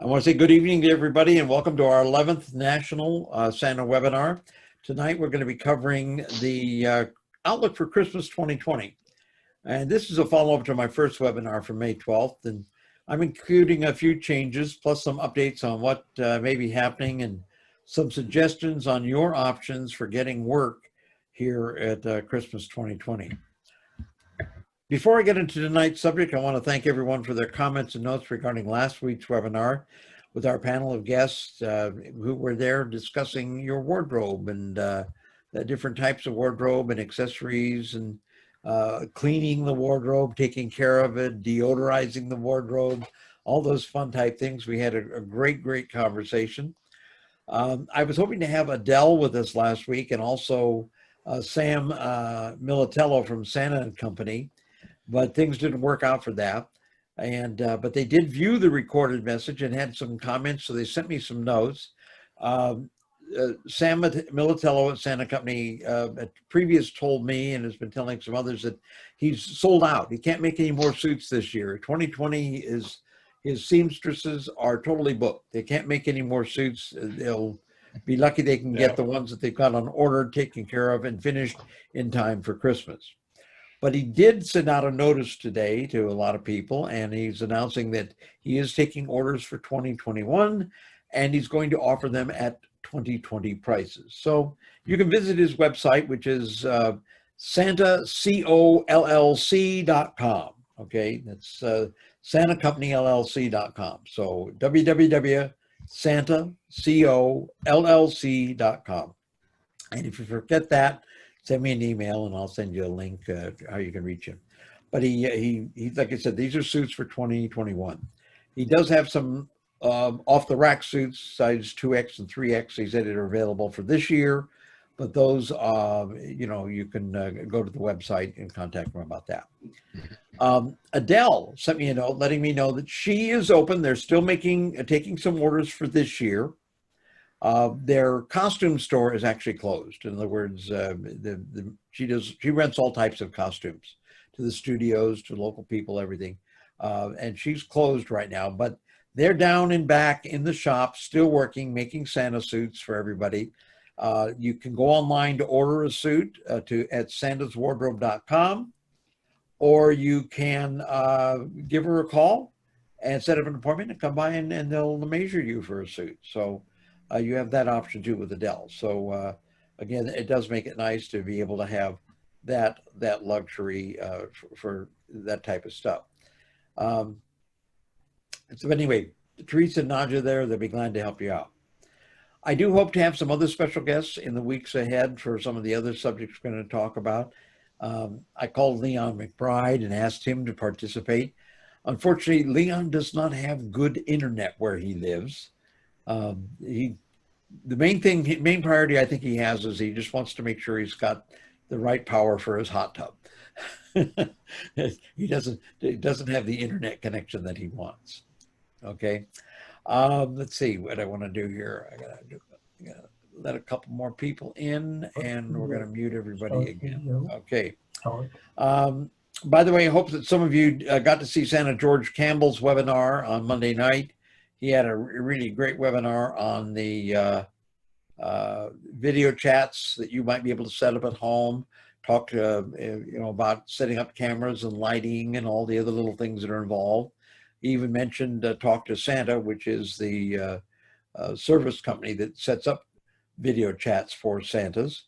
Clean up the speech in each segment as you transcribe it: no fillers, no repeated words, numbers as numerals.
I want to say good evening to everybody and welcome to our 11th National Santa webinar. Tonight we're going to be covering the Outlook for Christmas 2020. And this is a follow-up to my first webinar from May 12th. And I'm including a few changes plus some updates on what may be happening and some suggestions on your options for getting work here at Christmas 2020. Before I get into tonight's subject, I want to thank everyone for their comments and notes regarding last week's webinar with our panel of guests who were there discussing your wardrobe and the different types of wardrobe and accessories and cleaning the wardrobe, taking care of it, deodorizing the wardrobe, all those fun type things. We had a great conversation. I was hoping to have Adele with us last week and also Sam Militello from Santa Company, but things didn't work out for that. And but they did view the recorded message and had some comments, so they sent me some notes. Sam Militello at Santa Company previous told me and has been telling some others that he's sold out. He can't make any more suits this year. 2020 is, his seamstresses are totally booked. They can't make any more suits. They'll be lucky they can get the ones that they've got on order taken care of and finished in time for Christmas. But he did send out a notice today to a lot of people, and he's announcing that he is taking orders for 2021, and he's going to offer them at 2020 prices. So you can visit his website, which is santacollc.com. Okay, that's santacompanyllc.com. So www.santacollc.com. And if you forget that, send me an email and I'll send you a link how you can reach him. But he like I said, these are suits for 2021. He does have some off the rack suits, size 2X and 3X. He said are available for this year, but those, you can go to the website and contact him about that. Adele sent me a note letting me know that she is open. They're still taking some orders for this year. Their costume store is actually closed. In other words, she rents all types of costumes to the studios, to local people, everything. And she's closed right now, but they're down and back in the shop, still working, making Santa suits for everybody. You can go online to order a suit at santaswardrobe.com, or you can give her a call and set up an appointment and come by and they'll measure you for a suit. So you have that option too with Adele. So again, it does make it nice to be able to have that luxury for that type of stuff. So anyway, Teresa and Nadja there, they'll be glad to help you out. I do hope to have some other special guests in the weeks ahead for some of the other subjects we're going to talk about. I called Leon McBride and asked him to participate. Unfortunately, Leon does not have good internet where he lives. The main priority I think he has is he just wants to make sure he's got the right power for his hot tub. He doesn't have the internet connection that he wants. Okay. Let's see what I want to do here. I gotta let a couple more people in and we're going to mute everybody again. Okay. By the way, I hope that some of you got to see Santa George Campbell's webinar on Monday night. He had a really great webinar on the video chats that you might be able to set up at home. Talk about setting up cameras and lighting and all the other little things that are involved. He even mentioned Talk to Santa, which is the service company that sets up video chats for Santas.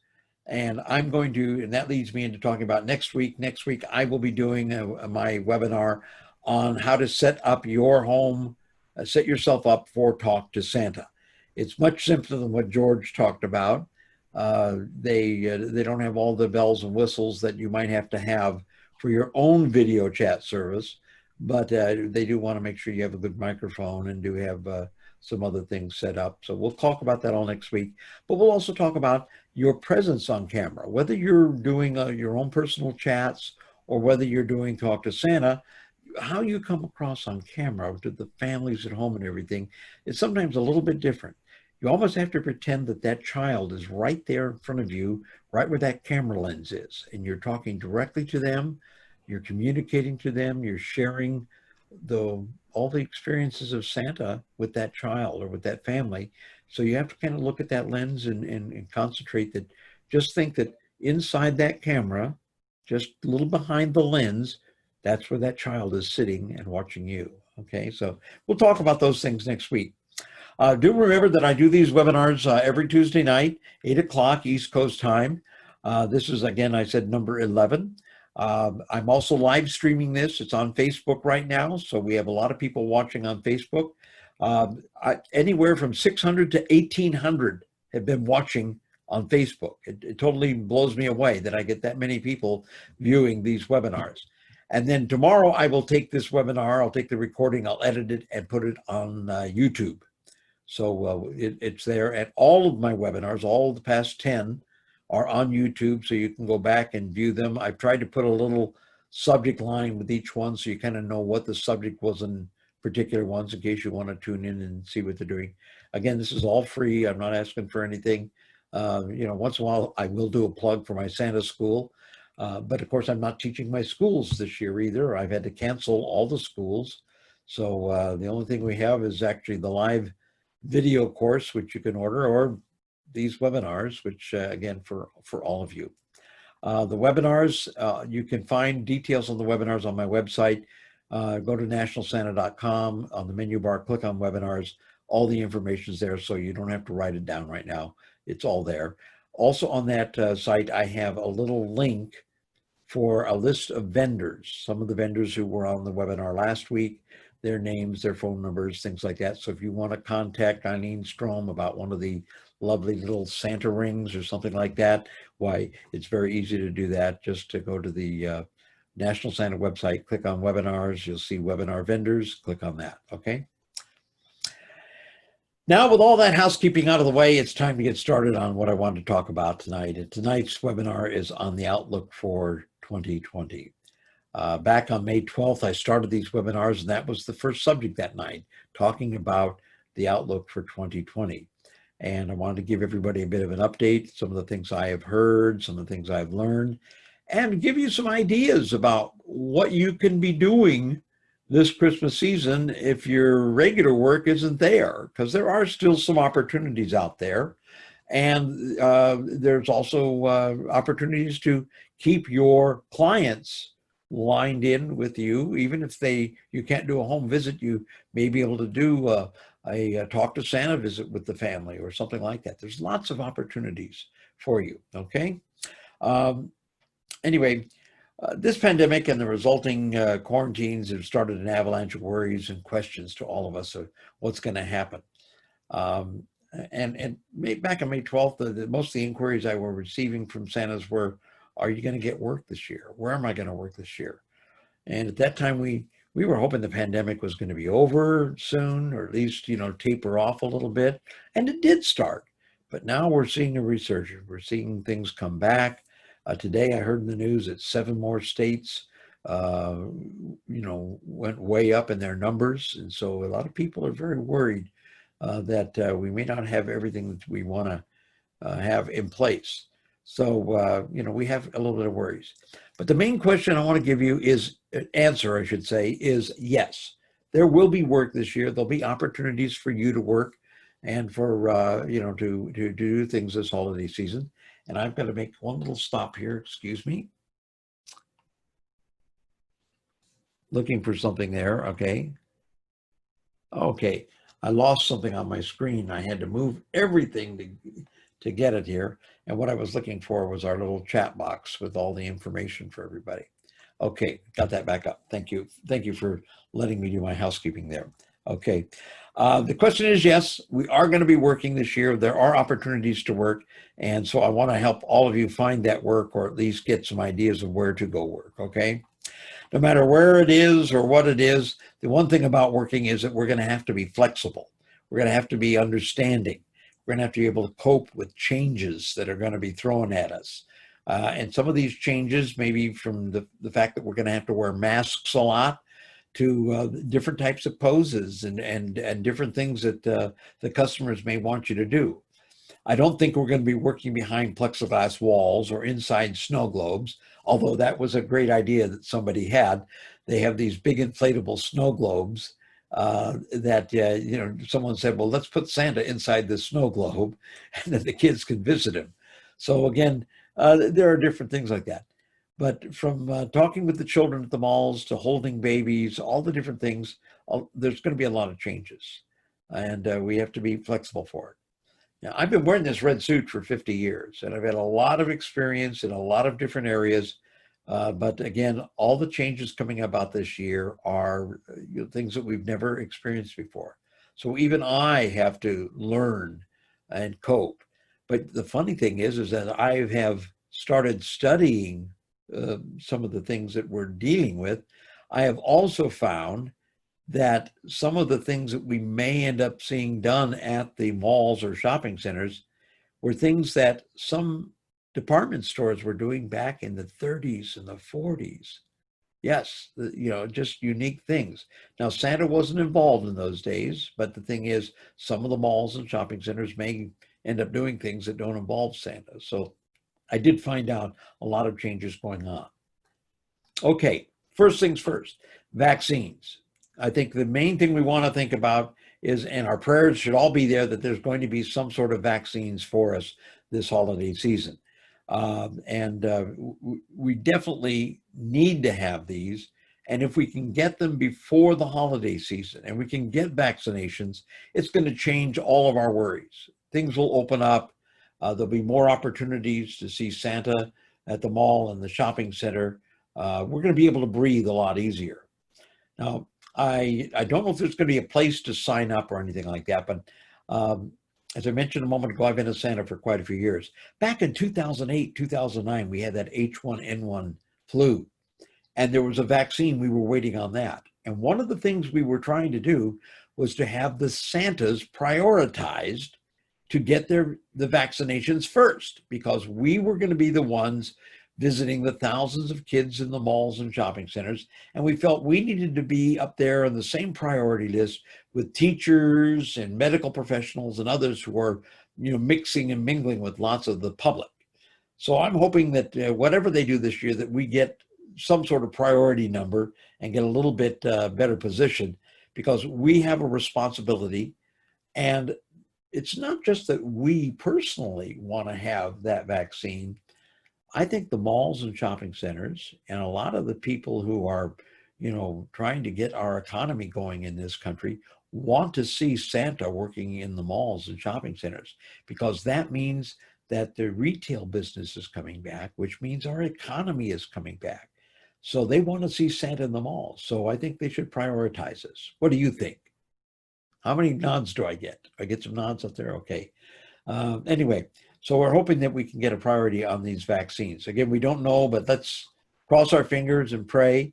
And I'm going to, and that leads me into talking about next week. Next week, I will be doing my webinar on how to set up your home, set yourself up for Talk to Santa. It's much simpler than what George talked about. They don't have all the bells and whistles that you might have to have for your own video chat service, but they do want to make sure you have a good microphone and do have some other things set up. So we'll talk about that all next week, but we'll also talk about your presence on camera, whether you're doing your own personal chats or whether you're doing Talk to Santa. How you come across on camera to the families at home and everything is sometimes a little bit different. You almost have to pretend that that child is right there in front of you, right where that camera lens is, and you're talking directly to them, you're communicating to them, you're sharing the all the experiences of Santa with that child or with that family. So you have to kind of look at that lens and concentrate that, just think that inside that camera, just a little behind the lens, that's where that child is sitting and watching you. Okay, so we'll talk about those things next week. Do remember that I do these webinars every Tuesday night, 8 o'clock East Coast time. This is, again, I said number 11. I'm also live streaming this. It's on Facebook right now, so we have a lot of people watching on Facebook. Anywhere from 600 to 1,800 have been watching on Facebook. It totally blows me away that I get that many people viewing these webinars. And then tomorrow I will take this webinar, I'll take the recording, I'll edit it and put it on YouTube. So it's there. And all of my webinars, all of the past 10 are on YouTube, so you can go back and view them. I've tried to put a little subject line with each one so you kind of know what the subject was in particular ones in case you want to tune in and see what they're doing. Again, this is all free. I'm not asking for anything. Once in a while, I will do a plug for my Santa school. But of course, I'm not teaching my schools this year either. I've had to cancel all the schools. So the only thing we have is actually the live video course, which you can order, or these webinars, which again, for all of you. The webinars, you can find details on the webinars on my website. Go to nationalsanta.com. On the menu bar, click on webinars. All the information is there, so you don't have to write it down right now. It's all there. Also on that site, I have a little link for a list of vendors. Some of the vendors who were on the webinar last week, their names, their phone numbers, things like that. So if you want to contact Eileen Strom about one of the lovely little Santa rings or something like that, why, it's very easy to do that. Just to go to the National Santa website, click on webinars, you'll see webinar vendors, click on that, okay? Now, with all that housekeeping out of the way, it's time to get started on what I wanted to talk about tonight. And tonight's webinar is on the outlook for 2020. Back on May 12th, I started these webinars, and that was the first subject that night, talking about the outlook for 2020. And I wanted to give everybody a bit of an update, some of the things I have heard, some of the things I've learned, and give you some ideas about what you can be doing this Christmas season if your regular work isn't there, because there are still some opportunities out there. And there's also opportunities to keep your clients lined in with you, even if you can't do a home visit, you may be able to do a talk to Santa visit with the family or something like that. There's lots of opportunities for you, okay? Anyway, this pandemic and the resulting quarantines have started an avalanche of worries and questions to all of us of what's going to happen. And back on May 12th, most of the inquiries I were receiving from Santas were, are you going to get work this year? Where am I going to work this year? And at that time, we were hoping the pandemic was going to be over soon, or at least, taper off a little bit. And it did start. But now we're seeing a resurgence. We're seeing things come back. Today, I heard in the news that 7 more states, went way up in their numbers. And so a lot of people are very worried that we may not have everything that we want to have in place. So, we have a little bit of worries. But the main question I want to give you is, answer, I should say, is yes, there will be work this year. There'll be opportunities for you to work and for, to do things this holiday season. And I've got to make one little stop here, excuse me. Looking for something there, okay. Okay, I lost something on my screen. I had to move everything to get it here. And what I was looking for was our little chat box with all the information for everybody. Okay, got that back up. Thank you. Thank you for letting me do my housekeeping there. Okay, the question is, yes, we are going to be working this year. There are opportunities to work. And so I want to help all of you find that work, or at least get some ideas of where to go work, okay? No matter where it is or what it is, the one thing about working is that we're going to have to be flexible. We're going to have to be understanding. We're going to have to be able to cope with changes that are going to be thrown at us. And some of these changes may be from the fact that we're going to have to wear masks a lot, to different types of poses and different things that the customers may want you to do. I don't think we're going to be working behind plexiglass walls or inside snow globes, although that was a great idea that somebody had. They have these big inflatable snow globes that, someone said, well, let's put Santa inside the snow globe and then the kids can visit him. So again, there are different things like that. But from talking with the children at the malls to holding babies, all the different things, there's going to be a lot of changes. And we have to be flexible for it. Now, I've been wearing this red suit for 50 years, and I've had a lot of experience in a lot of different areas. But again, all the changes coming about this year are things that we've never experienced before. So even I have to learn and cope. But the funny thing is that I have started studying some of the things that we're dealing with. I have also found that some of the things that we may end up seeing done at the malls or shopping centers were things that some department stores were doing back in the 30s and the 40s. Yes, just unique things. Now, Santa wasn't involved in those days, but the thing is, some of the malls and shopping centers may end up doing things that don't involve Santa. So I did find out a lot of changes going on. Okay, first things first, vaccines. I think the main thing we want to think about is, and our prayers should all be there, that there's going to be some sort of vaccines for us this holiday season. We definitely need to have these. And if we can get them before the holiday season and we can get vaccinations, it's going to change all of our worries. Things will open up. There'll be more opportunities to see Santa at the mall and the shopping center. We're going to be able to breathe a lot easier. Now, I don't know if there's going to be a place to sign up or anything like that, but as I mentioned a moment ago, I've been a Santa for quite a few years. Back in 2008, 2009, we had that H1N1 flu, and there was a vaccine. We were waiting on that. And one of the things we were trying to do was to have the Santas prioritized to get the vaccinations first, because we were going to be the ones visiting the thousands of kids in the malls and shopping centers. And we felt we needed to be up there on the same priority list with teachers and medical professionals and others who are, mixing and mingling with lots of the public. So I'm hoping that whatever they do this year, that we get some sort of priority number and get a little bit better position, because we have a responsibility. And it's not just that we personally want to have that vaccine. I think the malls and shopping centers and a lot of the people who are, trying to get our economy going in this country want to see Santa working in the malls and shopping centers, because that means that the retail business is coming back, which means our economy is coming back. So they want to see Santa in the malls. So I think they should prioritize this. What do you think? How many nods do I get? I get some nods up there? Okay. Anyway, so we're hoping that we can get a priority on these vaccines. Again, we don't know, but let's cross our fingers and pray.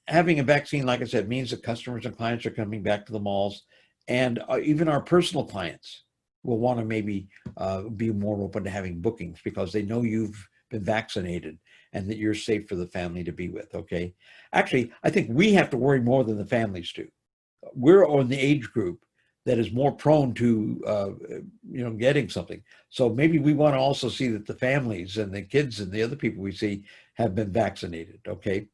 Having a vaccine, like I said, means that customers and clients are coming back to the malls, and even our personal clients will want to maybe be more open to having bookings, because they know you've been vaccinated and that you're safe for the family to be with, okay? Actually, I think we have to worry more than the families do. We're on the age group that is more prone to, getting something. So maybe we want to also see that the families and the kids and the other people we see have been vaccinated, okay?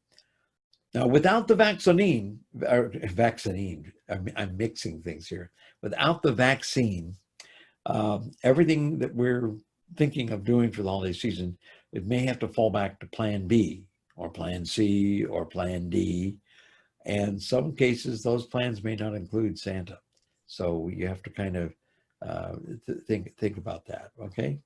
Now, without the vaccine, I'm mixing things here. Without the vaccine, everything that we're thinking of doing for the holiday season, it may have to fall back to plan B or plan C or plan D. And some cases, those plans may not include Santa. So you have to kind of think about that, okay?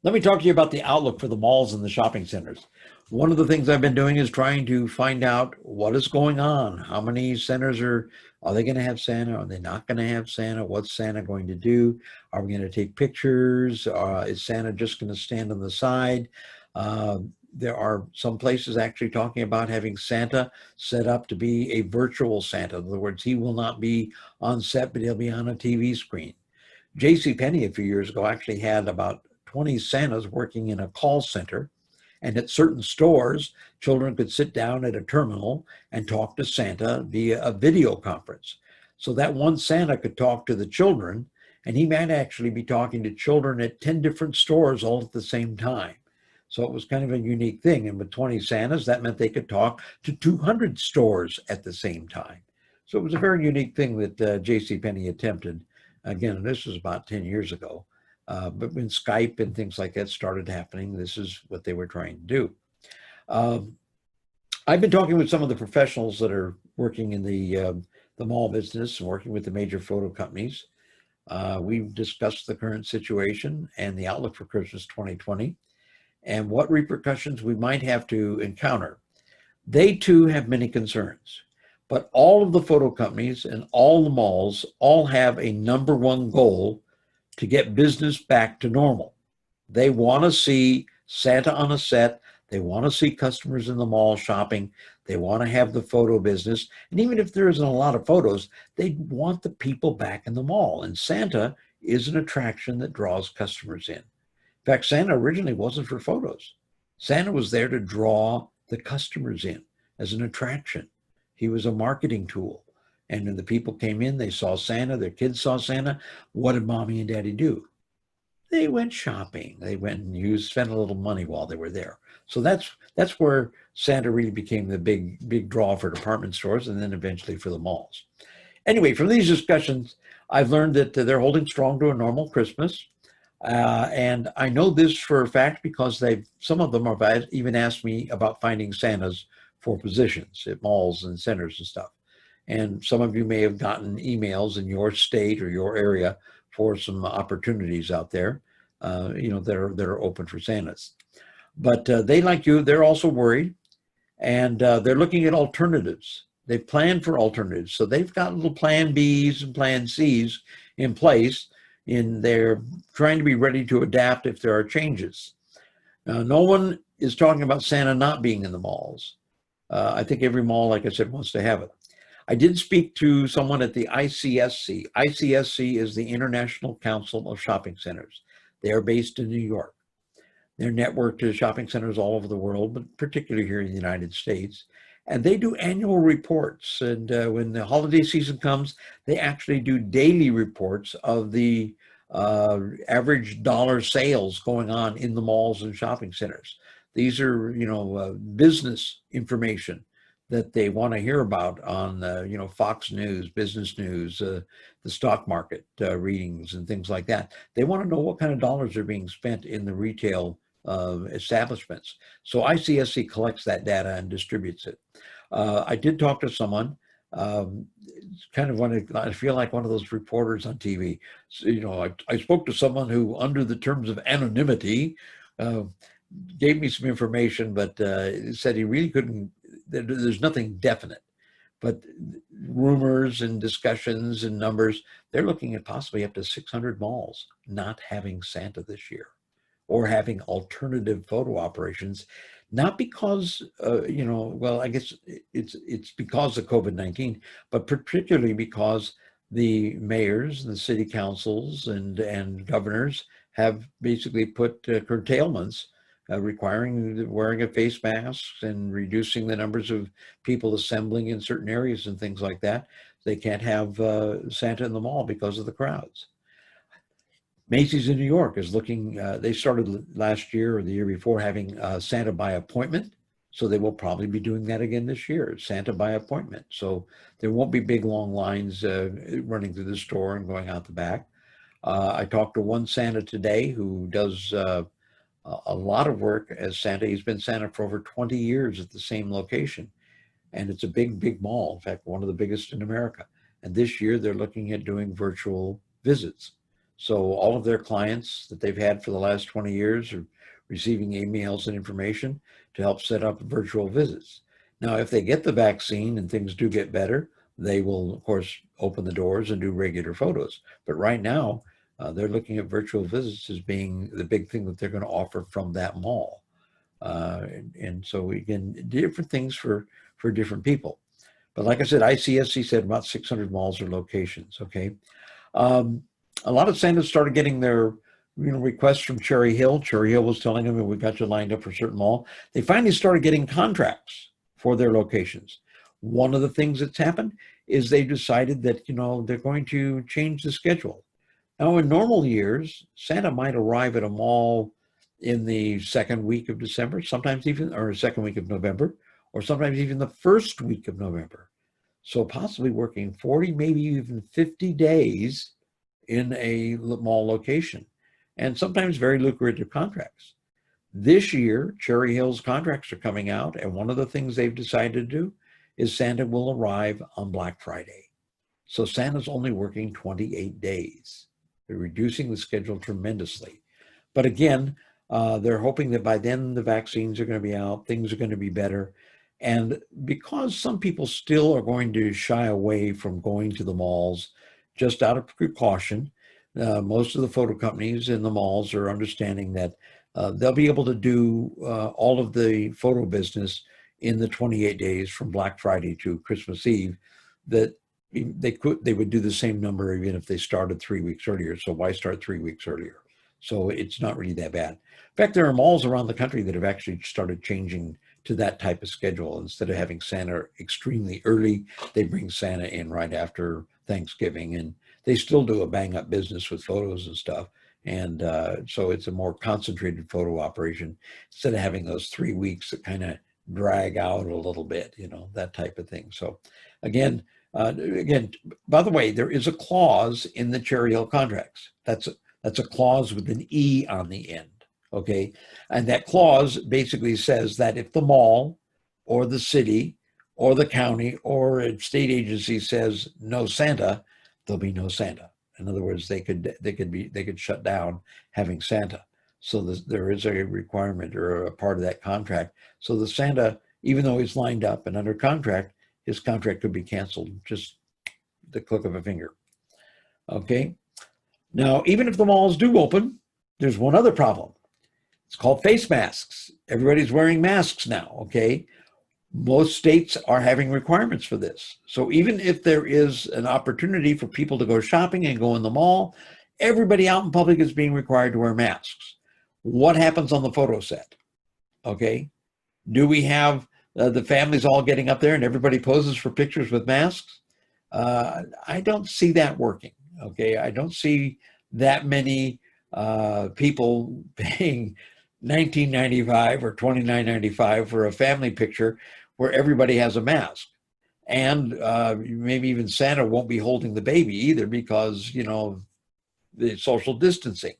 Let me talk to you about the outlook for the malls and the shopping centers. One of the things I've been doing is trying to find out what is going on. How many centers are they going to have Santa? Are they not going to have Santa? What's Santa going to do? Are we going to take pictures? Is Santa just going to stand on the side? There are some places actually talking about having Santa set up to be a virtual Santa. In other words, he will not be on set, but he'll be on a TV screen. JCPenney a few years ago actually had about 20 Santas working in a call center. And at certain stores, children could sit down at a terminal and talk to Santa via a video conference. So that one Santa could talk to the children, and he might actually be talking to children at 10 different stores all at the same time. So it was kind of a unique thing. And with 20 Santas, that meant they could talk to 200 stores at the same time. So it was a very unique thing that JCPenney attempted. Again, this was about 10 years ago. But when Skype and things like that started happening, this is what they were trying to do. I've been talking with some of the professionals that are working in the mall business and working with the major photo companies. We've discussed the current situation and the outlook for Christmas 2020 and what repercussions we might have to encounter. They too have many concerns, but all of the photo companies and all the malls all have a number one goal to get business back to normal. They want to see Santa on a set. They want to see customers in the mall shopping. They want to have the photo business. And even if there isn't a lot of photos, they want the people back in the mall. And Santa is an attraction that draws customers in. In fact, Santa originally wasn't for photos. Santa was there to draw the customers in as an attraction. He was a marketing tool. And when the people came in, they saw Santa, their kids saw Santa. What did mommy and daddy do? They went shopping. They went and spent a little money while they were there. So that's where Santa really became the big draw for department stores and then eventually for the malls. Anyway, from these discussions, I've learned that they're holding strong to a normal Christmas. And I know this for a fact because some of them have even asked me about finding Santas for positions at malls and centers and stuff. And some of you may have gotten emails in your state or your area for some opportunities out there, that are open for Santas. But they, like you, they're also worried, and they're looking at alternatives. They've planned for alternatives. So they've got little plan Bs and plan Cs in place, and they're trying to be ready to adapt if there are changes. No one is talking about Santa not being in the malls. I think every mall, like I said, wants to have it. I did speak to someone at the ICSC. ICSC is the International Council of Shopping Centers. They are based in New York. They're networked to shopping centers all over the world, but particularly here in the United States. And they do annual reports. And when the holiday season comes, they actually do daily reports of the average dollar sales going on in the malls and shopping centers. These are, business information that they want to hear about on, Fox News, Business News, the stock market readings and things like that. They want to know what kind of dollars are being spent in the retail establishments. So ICSC collects that data and distributes it. I did talk to someone, I feel like one of those reporters on TV. So, I spoke to someone who, under the terms of anonymity, gave me some information, but said he really couldn't. There's nothing definite, but rumors and discussions and numbers, they're looking at possibly up to 600 malls not having Santa this year or having alternative photo operations, not because, I guess it's because of COVID-19, but particularly because the mayors and the city councils and governors have basically put curtailments requiring wearing a face mask and reducing the numbers of people assembling in certain areas and things like that. They can't have Santa in the mall because of the crowds. Macy's in New York is looking, they started last year or the year before having Santa by appointment. So they will probably be doing that again this year, Santa by appointment. So there won't be big long lines running through the store and going out the back. I talked to one Santa today who does a lot of work as Santa. He's been Santa for over 20 years at the same location. And it's a big mall. In fact, one of the biggest in America. And this year they're looking at doing virtual visits. So all of their clients that they've had for the last 20 years are receiving emails and information to help set up virtual visits. Now, if they get the vaccine and things do get better, they will, of course, open the doors and do regular photos. But right now, they're looking at virtual visits as being the big thing that they're going to offer from that mall. And so again, different things for different people. But like I said, ICSC said about 600 malls or locations, okay? A lot of Santas started getting their requests from Cherry Hill. Cherry Hill was telling them, we got you lined up for a certain mall. They finally started getting contracts for their locations. One of the things that's happened is they decided that, they're going to change the schedule. Now, in normal years, Santa might arrive at a mall in the second week of December, sometimes even, or second week of November, or sometimes even the first week of November. So possibly working 40, maybe even 50 days in a mall location, and sometimes very lucrative contracts. This year, Cherry Hill's contracts are coming out, and one of the things they've decided to do is Santa will arrive on Black Friday. So Santa's only working 28 days. They're reducing the schedule tremendously. But again, they're hoping that by then the vaccines are going to be out, things are going to be better. And because some people still are going to shy away from going to the malls just out of precaution, most of the photo companies in the malls are understanding that they'll be able to do all of the photo business in the 28 days from Black Friday to Christmas Eve, that they would do the same number even if they started 3 weeks earlier. So why start 3 weeks earlier? So it's not really that bad. In fact, there are malls around the country that have actually started changing to that type of schedule. Instead of having Santa extremely early, they bring Santa in right after Thanksgiving, and they still do a bang up business with photos and stuff. And so it's a more concentrated photo operation instead of having those 3 weeks that kind of drag out a little bit, you know, that type of thing. So again, by the way, there is a clause in the Cherry Hill contracts. That's a clause with an E on the end, okay? And that clause basically says that if the mall or the city or the county or a state agency says no Santa, there'll be no Santa. In other words, they could shut down having Santa. So there is a requirement or a part of that contract. So the Santa, even though he's lined up and under contract, his contract could be canceled, just the click of a finger. Okay. Now, even if the malls do open, there's one other problem. It's called face masks. Everybody's wearing masks now, okay? Most states are having requirements for this. So even if there is an opportunity for people to go shopping and go in the mall, everybody out in public is being required to wear masks. What happens on the photo set? Okay. Do we have the families all getting up there and everybody poses for pictures with masks? I don't see that working. Okay, I don't see that many people paying $19.95 or $29.95 for a family picture where everybody has a mask. And maybe even Santa won't be holding the baby either because, you know, the social distancing.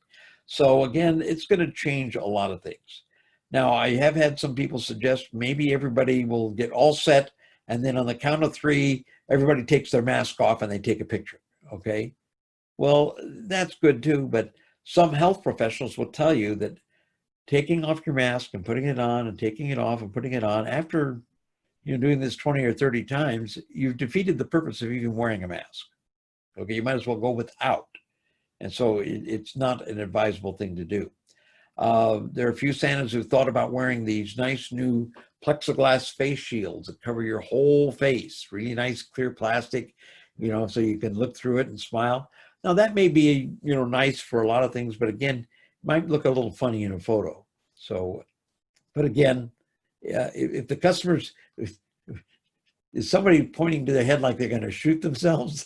So again, it's going to change a lot of things. Now, I have had some people suggest maybe everybody will get all set, and then on the count of three, everybody takes their mask off and they take a picture, okay? Well, that's good too, but some health professionals will tell you that taking off your mask and putting it on and taking it off and putting it on, after doing this 20 or 30 times, you've defeated the purpose of even wearing a mask. Okay, you might as well go without. And so it's not an advisable thing to do. There are a few Santas who've thought about wearing these nice new plexiglass face shields that cover your whole face, really nice clear plastic, so you can look through it and smile. Now that may be, nice for a lot of things, but again, might look a little funny in a photo. So, but again, if the customers, is somebody pointing to their head like they're going to shoot themselves?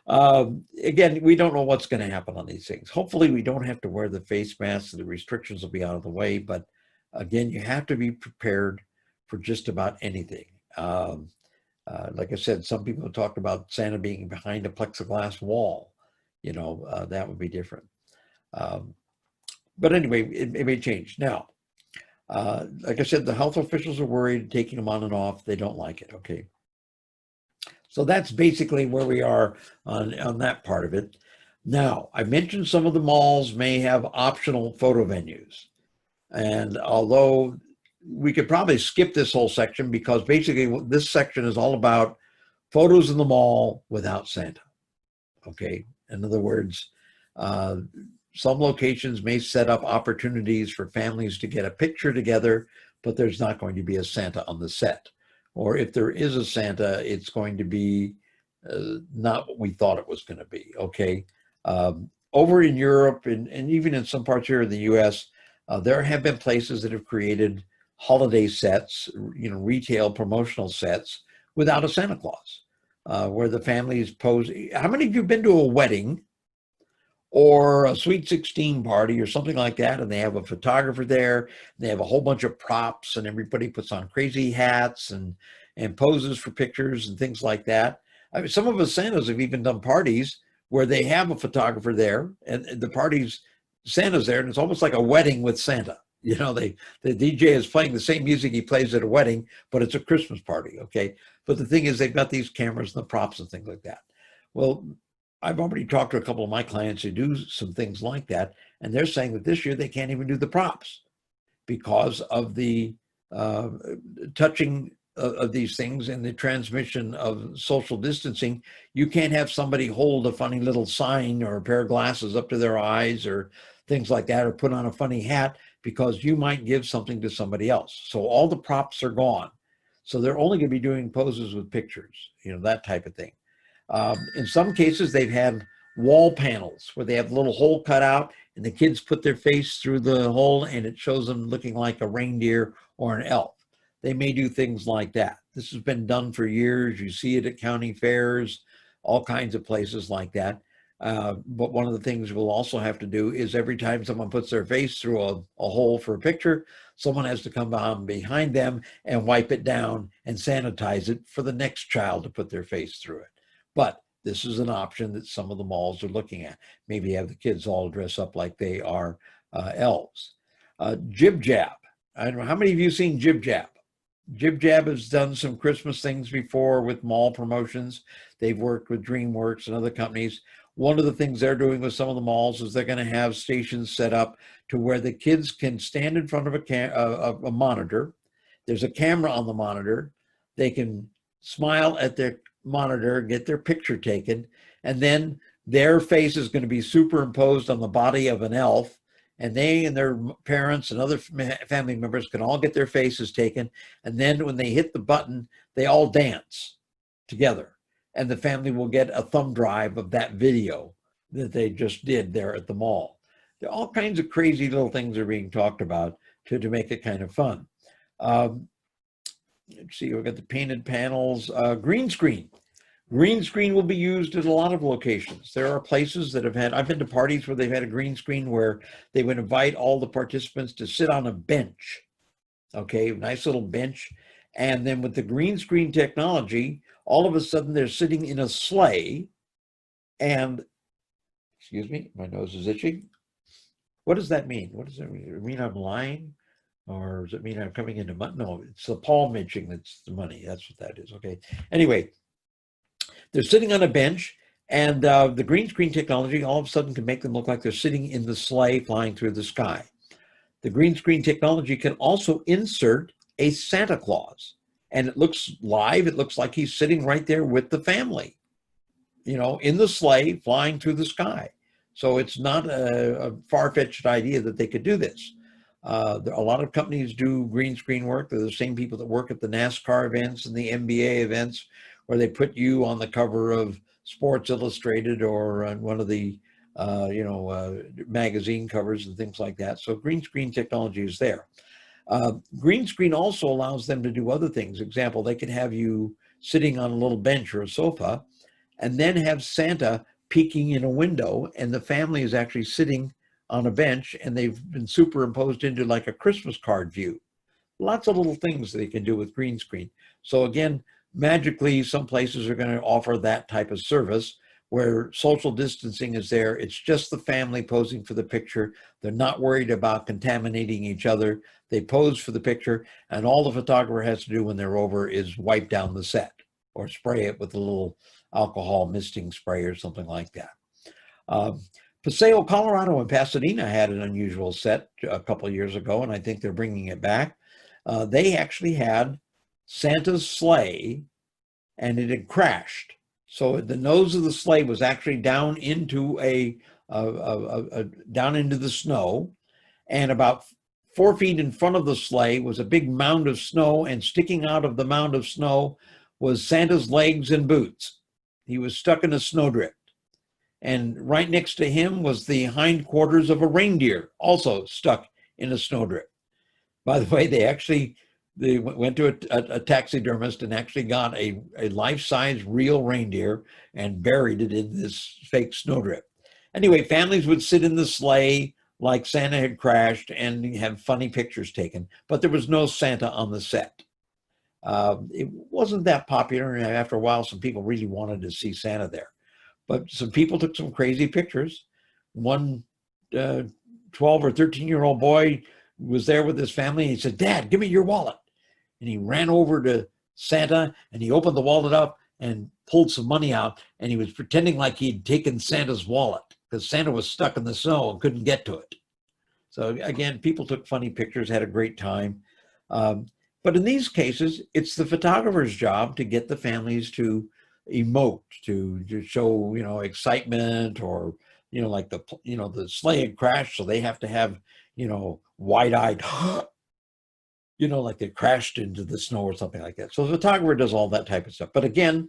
Oh, again, we don't know what's going to happen on these things. Hopefully we don't have to wear the face masks. The restrictions will be out of the way. But again, you have to be prepared for just about anything. Like I said, some people talked about Santa being behind a plexiglass wall. That would be different. But anyway, it may change. Now, like I said, the health officials are worried, taking them on and off. They don't like it. Okay. So that's basically where we are on that part of it. Now, I mentioned some of the malls may have optional photo venues. And although we could probably skip this whole section, because basically this section is all about photos in the mall without Santa. Okay. In other words, some locations may set up opportunities for families to get a picture together, but there's not going to be a Santa on the set. Or if there is a Santa, it's going to be not what we thought it was going to be, okay? Over in Europe and even in some parts here in the US, there have been places that have created holiday sets, retail promotional sets without a Santa Claus, where the families pose. How many of you have been to a wedding or a Sweet 16 party or something like that, and they have a photographer there. They have a whole bunch of props, and everybody puts on crazy hats and poses for pictures and things like that. I mean, some of us Santas have even done parties where they have a photographer there, and the party's Santa's there, and it's almost like a wedding with Santa. You know, the DJ is playing the same music he plays at a wedding, but it's a Christmas party, okay? But the thing is, they've got these cameras and the props and things like that. Well, I've already talked to a couple of my clients who do some things like that, and they're saying that this year they can't even do the props because of the uh, touching of these things and the transmission of social distancing. You can't have somebody hold a funny little sign or a pair of glasses up to their eyes or things like that, or put on a funny hat, because you might give something to somebody else. So all the props are gone. So they're only going to be doing poses with pictures, you know, that type of thing. In some cases, they've had wall panels where they have a little hole cut out and the kids put their face through the hole and it shows them looking like a reindeer or an elf. They may do things like that. This has been done for years. You see it at county fairs, all kinds of places like that. But one of the things we'll also have to do is every time someone puts their face through a hole for a picture, someone has to come on behind them and wipe it down and sanitize it for the next child to put their face through it. But this is an option that some of the malls are looking at. Maybe have the kids all dress up like they are elves. Jib Jab. I don't know, how many of you seen Jib Jab? Jib Jab has done some Christmas things before with mall promotions. They've worked with DreamWorks and other companies. One of the things they're doing with some of the malls is they're going to have stations set up to where the kids can stand in front of a monitor. There's a camera on the monitor. They can smile at their monitor, get their picture taken, and then their face is going to be superimposed on the body of an elf, and they and their parents and other family members can all get their faces taken, and then when they hit the button, they all dance together, and the family will get a thumb drive of that video that they just did there at the mall. There are all kinds of crazy little things are being talked about to make it kind of fun. Let's see, we've got the painted panels, green screen. Green screen will be used at a lot of locations. There are places that have had, I've been to parties where they've had a green screen where they would invite all the participants to sit on a bench, okay, nice little bench. And then with the green screen technology, all of a sudden they're sitting in a sleigh and, excuse me, my nose is itching. What does that mean? What does it mean? Does it mean I'm lying? Or does it mean I'm coming into money? No, it's the palm itching that's the money. That's what that is, okay? Anyway, they're sitting on a bench, and the green screen technology all of a sudden can make them look like they're sitting in the sleigh flying through the sky. The green screen technology can also insert a Santa Claus, and it looks live. It looks like he's sitting right there with the family, you know, in the sleigh flying through the sky. So it's not a far-fetched idea that they could do this. A lot of companies do green screen work. They're the same people that work at the NASCAR events and the NBA events, where they put you on the cover of Sports Illustrated or on one of the magazine covers and things like that. So green screen technology is there. Green screen also allows them to do other things. Example, they could have you sitting on a little bench or a sofa and then have Santa peeking in a window, and the family is actually sitting on a bench and they've been superimposed into like a Christmas card view. Lots of little things they can do with green screen. So again, magically, some places are going to offer that type of service where social distancing is there. It's just the family posing for the picture. They're not worried about contaminating each other. They pose for the picture, and all the photographer has to do when they're over is wipe down the set or spray it with a little alcohol misting spray or something like that. Paseo, Colorado and Pasadena had an unusual set a couple of years ago, and I think they're bringing it back. They actually had Santa's sleigh, and it had crashed. So the nose of the sleigh was actually down into down into the snow, and about 4 feet in front of the sleigh was a big mound of snow, and sticking out of the mound of snow was Santa's legs and boots. He was stuck in a snowdrift. And right next to him was the hindquarters of a reindeer, also stuck in a snowdrift. By the way, they went to a taxidermist and actually got a life-size real reindeer and buried it in this fake snowdrift. Anyway, families would sit in the sleigh like Santa had crashed and have funny pictures taken, but there was no Santa on the set. It wasn't that popular, and after a while, some people really wanted to see Santa there. But some people took some crazy pictures. One 12 or 13-year-old boy was there with his family, and he said, "Dad, give me your wallet." And he ran over to Santa, and he opened the wallet up and pulled some money out, and he was pretending like he'd taken Santa's wallet because Santa was stuck in the snow and couldn't get to it. So again, people took funny pictures, had a great time. But in these cases, it's the photographer's job to get the families to emote, to show, excitement, or, like the sleigh had crashed, so they have to have, wide-eyed, like they crashed into the snow or something like that. So the photographer does all that type of stuff. But again,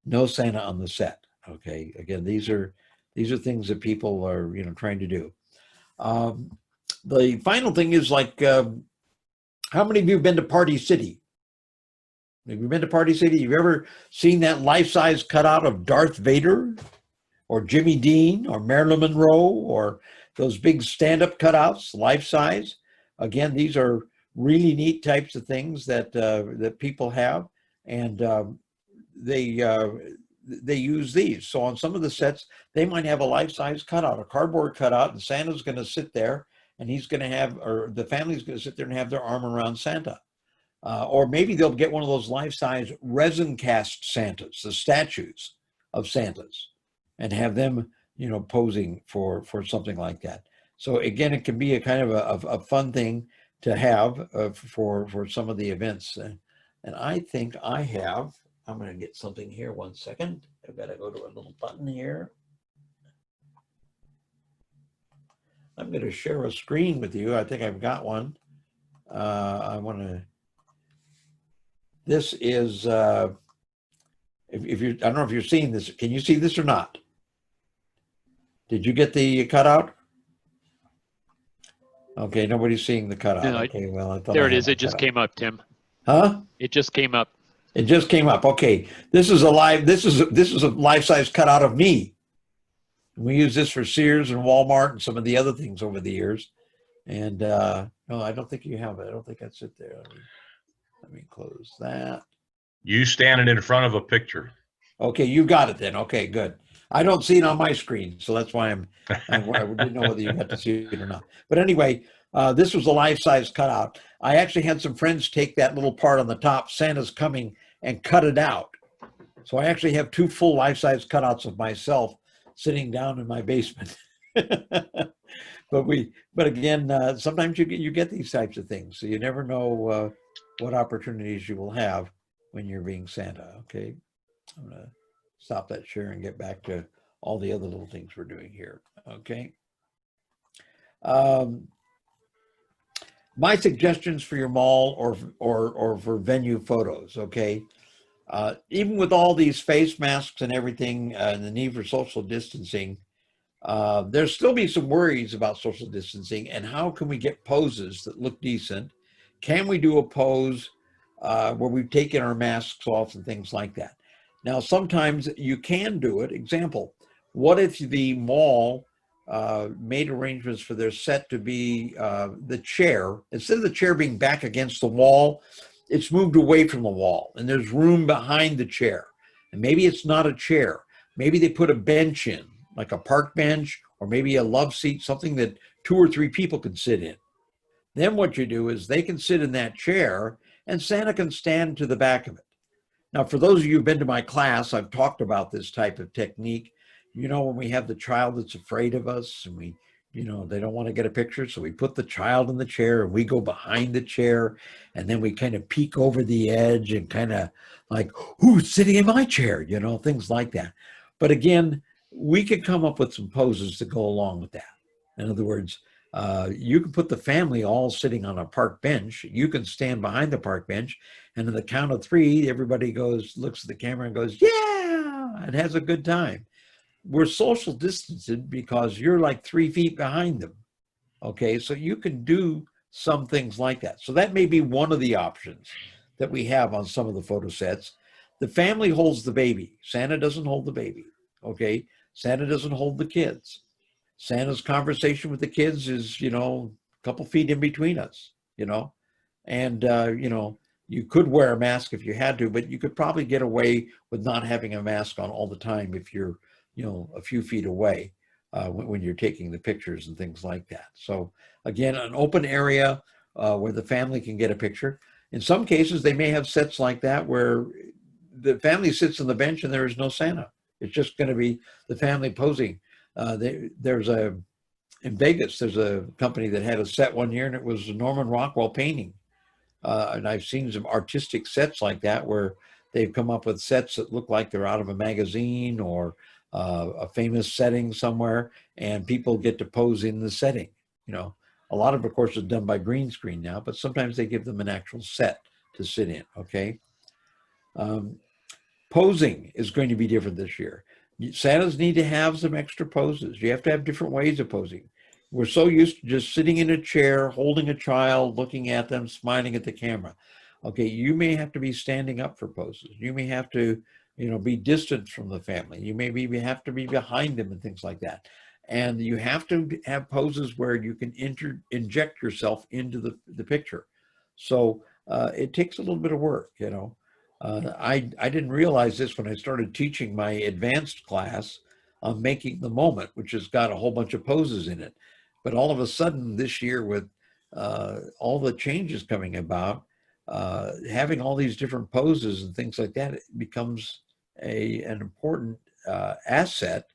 no Santa on the set. Okay. Again, these are things that people are, trying to do. The final thing is like, how many of you have been to Party City? Have you been to Party City? Have you ever seen that life-size cutout of Darth Vader or Jimmy Dean or Marilyn Monroe or those big stand-up cutouts, life-size? Again, these are really neat types of things that that people have, and they use these. So on some of the sets, they might have a life-size cutout, a cardboard cutout, and Santa's going to sit there, and he's going to have, or the family's going to sit there and have their arm around Santa. Or maybe they'll get one of those life-size resin cast Santas, the statues of Santas, and have them, posing for something like that. So again, it can be a kind of a fun thing to have for some of the events. And I think I'm going to get something here. 1 second. I've got to go to a little button here. I'm going to share a screen with you. I think I've got one. I want to. This is, if you, I don't know if you're seeing this. Can you see this or not? Did you get the cutout? Okay, nobody's seeing the cutout. No, okay, well, I thought there I it had is. the It just cutout. came up, Tim. Huh? It just came up. It just came up. Okay, this is a life-size cutout of me. We use this for Sears and Walmart and some of the other things over the years. And no, I don't think you have it. I don't think that's it there. Let me close that. You standing in front of a picture. Okay, you got it then. Okay, good. I don't see it on my screen, so that's why I didn't know whether you got to see it or not. But anyway, this was a life-size cutout. I actually had some friends take that little part on the top, Santa's coming, and cut it out. So I actually have 2 full life-size cutouts of myself sitting down in my basement. But again, sometimes you get these types of things, so you never know what opportunities you will have when you're being Santa. Okay, I'm gonna stop that share and get back to all the other little things we're doing here. Okay. My suggestions for your mall or for venue photos. Okay. Even with all these face masks and everything, and the need for social distancing, there'll still be some worries about social distancing and how can we get poses that look decent? Can we do a pose where we've taken our masks off and things like that? Now, sometimes you can do it. Example, what if the mall made arrangements for their set to be the chair, instead of the chair being back against the wall, it's moved away from the wall and there's room behind the chair. And maybe it's not a chair. Maybe they put a bench in, like a park bench, or maybe a love seat, something that 2 or 3 people could sit in. Then what you do is they can sit in that chair and Santa can stand to the back of it. Now, for those of you who've been to my class, I've talked about this type of technique. When we have the child that's afraid of us and they don't want to get a picture. So we put the child in the chair and we go behind the chair and then we kind of peek over the edge and kind of like, who's sitting in my chair? Things like that. But again, we could come up with some poses to go along with that. In other words, you can put the family all sitting on a park bench. You can stand behind the park bench, and in the count of 3, everybody looks at the camera and goes, yeah, and has a good time. We're social distanced because you're like 3 feet behind them. Okay, so you can do some things like that. So that may be one of the options that we have on some of the photo sets. The family holds the baby. Santa doesn't hold the baby. Okay, Santa doesn't hold the kids. Santa's conversation with the kids is, a couple feet in between us, and, you could wear a mask if you had to, but you could probably get away with not having a mask on all the time if you're, a few feet away when you're taking the pictures and things like that. So again, an open area where the family can get a picture. In some cases, they may have sets like that where the family sits on the bench and there is no Santa. It's just going to be the family posing. In Vegas, there's a company that had a set one year and it was Norman Rockwell painting. And I've seen some artistic sets like that where they've come up with sets that look like they're out of a magazine or a famous setting somewhere, and people get to pose in the setting. A lot of course, is done by green screen now, but sometimes they give them an actual set to sit in, okay? Posing is going to be different this year. Santas need to have some extra poses. You have to have different ways of posing. We're so used to just sitting in a chair, holding a child, looking at them, smiling at the camera. Okay, you may have to be standing up for poses. You may have to, be distant from the family. You may have to be behind them and things like that. And you have to have poses where you can inject yourself into the picture. So it takes a little bit of work, I didn't realize this when I started teaching my advanced class on making the moment, which has got a whole bunch of poses in it. But all of a sudden this year with all the changes coming about, having all these different poses and things like that, it becomes an important asset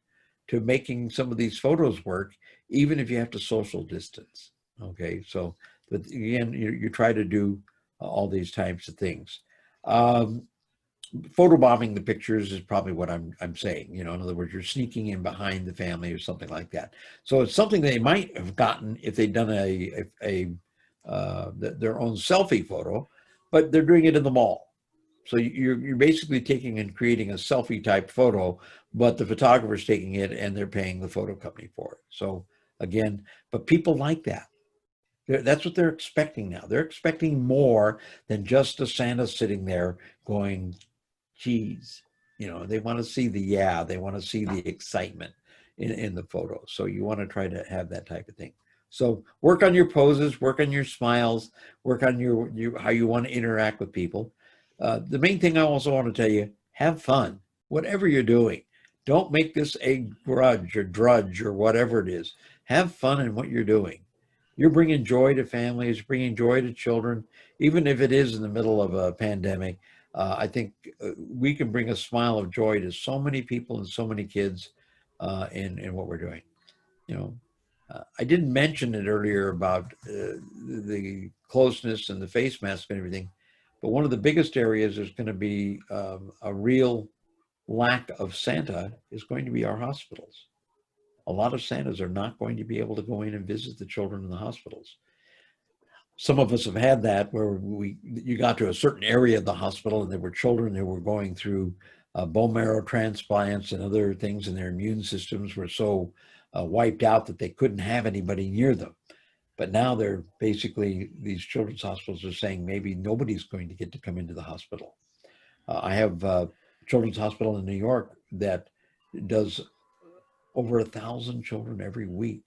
to making some of these photos work, even if you have to social distance. Okay, so but again, you try to do all these types of things. Photobombing the pictures is probably what I'm saying. In other words, you're sneaking in behind the family or something like that. So it's something they might have gotten if they'd done their own selfie photo, but they're doing it in the mall. So you're basically taking and creating a selfie type photo, but the photographer's taking it and they're paying the photo company for it. So again, but people like that. That's what they're expecting now. They're expecting more than just a Santa sitting there going, geez, they want to see they want to see the excitement in the photo. So you want to try to have that type of thing. So work on your poses, work on your smiles, work on your how you want to interact with people. The main thing I also want to tell you, have fun, whatever you're doing. Don't make this a grudge or drudge or whatever it is. Have fun in what you're doing. You're bringing joy to families, bringing joy to children, even if it is in the middle of a pandemic. I think we can bring a smile of joy to so many people and so many kids in what we're doing. I didn't mention it earlier about the closeness and the face mask and everything, but one of the biggest areas is going to be a real lack of Santa is going to be our hospitals. A lot of Santas are not going to be able to go in and visit the children in the hospitals. Some of us have had that where you got to a certain area of the hospital and there were children who were going through bone marrow transplants and other things, and their immune systems were so wiped out that they couldn't have anybody near them. But now they're basically, these children's hospitals are saying maybe nobody's going to get to come into the hospital. I have a children's hospital in New York that does over 1,000 children every week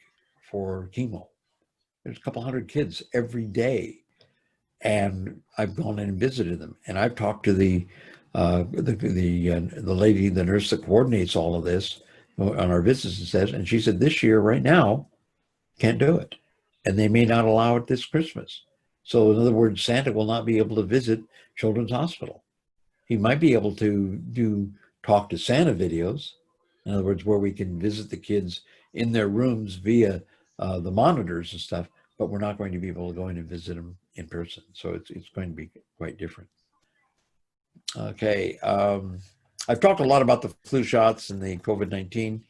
for chemo. There's a couple hundred kids every day, and I've gone in and visited them, and I've talked to the lady, the nurse that coordinates all of this on our visits, and she said this year, right now, can't do it, and they may not allow it this Christmas. So in other words, Santa will not be able to visit Children's Hospital. He might be able to do talk to Santa videos, in other words, where we can visit the kids in their rooms via the monitors and stuff, but we're not going to be able to go in and visit them in person. So it's going to be quite different. Okay. I've talked a lot about the flu shots and the COVID-19.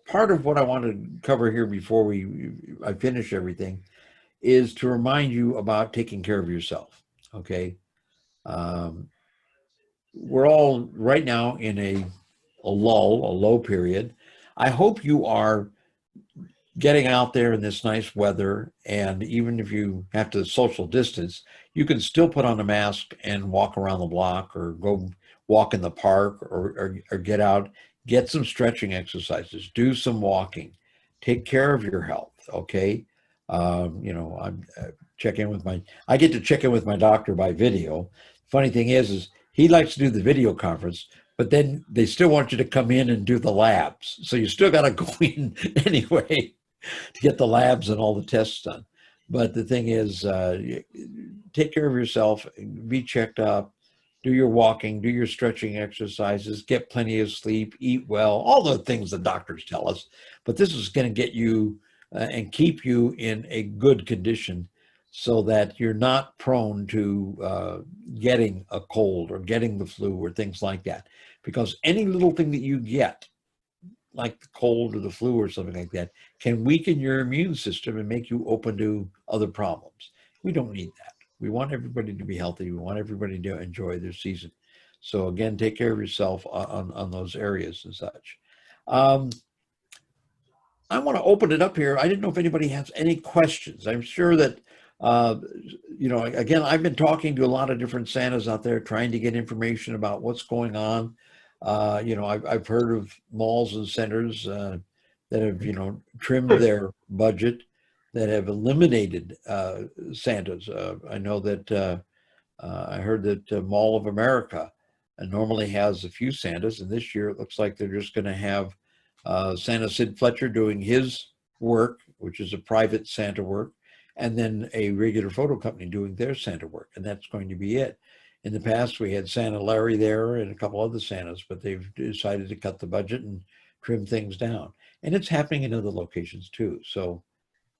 Part of what I want to cover here before I finish everything is to remind you about taking care of yourself. Okay. We're all right now in a low period. I hope you are getting out there in this nice weather, and even if you have to social distance, you can still put on a mask and walk around the block or go walk in the park or get out get some stretching exercises, do some walking, take care of your health. Okay. I'm I get to check in with my doctor by video. Funny thing is he likes to do the video conference, but then they still want you to come in and do the labs. So you still got to go in anyway to get the labs and all the tests done. But the thing is, take care of yourself, be checked up, do your walking, do your stretching exercises, get plenty of sleep, eat well, all the things the doctors tell us. But this is going to get you and keep you in a good condition so that you're not prone to getting a cold or getting the flu or things like that. Because any little thing that you get, like the cold or the flu or something like that, can weaken your immune system and make you open to other problems. We don't need that. We want everybody to be healthy. We want everybody to enjoy their season. So again, take care of yourself on those areas and such. I want to open it up here. I didn't know if anybody has any questions. I'm sure that, again, I've been talking to a lot of different Santas out there trying to get information about what's going on. I've heard of malls and centers that have, trimmed their budget, that have eliminated Santas. I know that I heard that Mall of America normally has a few Santas, and this year it looks like they're just going to have Santa Sid Fletcher doing his work, which is a private Santa work, and then a regular photo company doing their Santa work, and that's going to be it. In the past, we had Santa Larry there and a couple other Santas, but they've decided to cut the budget and trim things down. And it's happening in other locations too. So,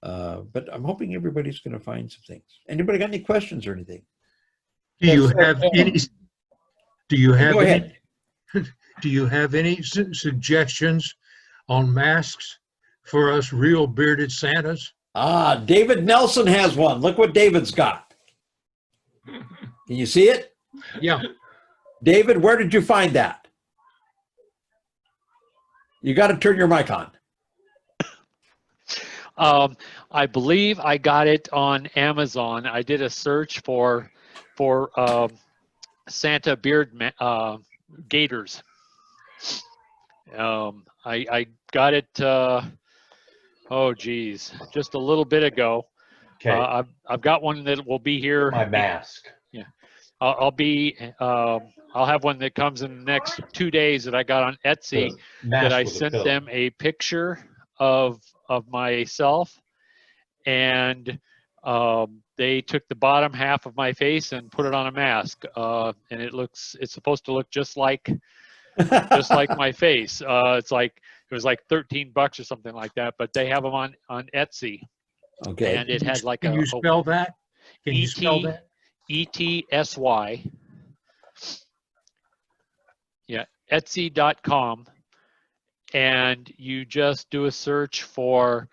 but I'm hoping everybody's going to find some things. Anybody got any questions or anything? Do you have any? Do you have Go ahead. Do you have any suggestions on masks for us real bearded Santas? David Nelson has one. Look what David's got. Can you see it? Yeah. David, where did you find that? You got to turn your mic on. I believe I got it on Amazon. I did a search for Santa beard gaiters. I got it. Oh geez, just a little bit ago. Okay. I've got one that will be here. My mask. Yeah, I'll have one that comes in the next 2 days that I got on Etsy. That I sent them a picture of myself, and they took the bottom half of my face and put it on a mask, and it's supposed to look just like my face. It was like $13 or something like that, but they have them on Etsy. Okay. And it had like Can you spell that? Can you spell that? ETSY. Yeah, Etsy.com. And you just do a search for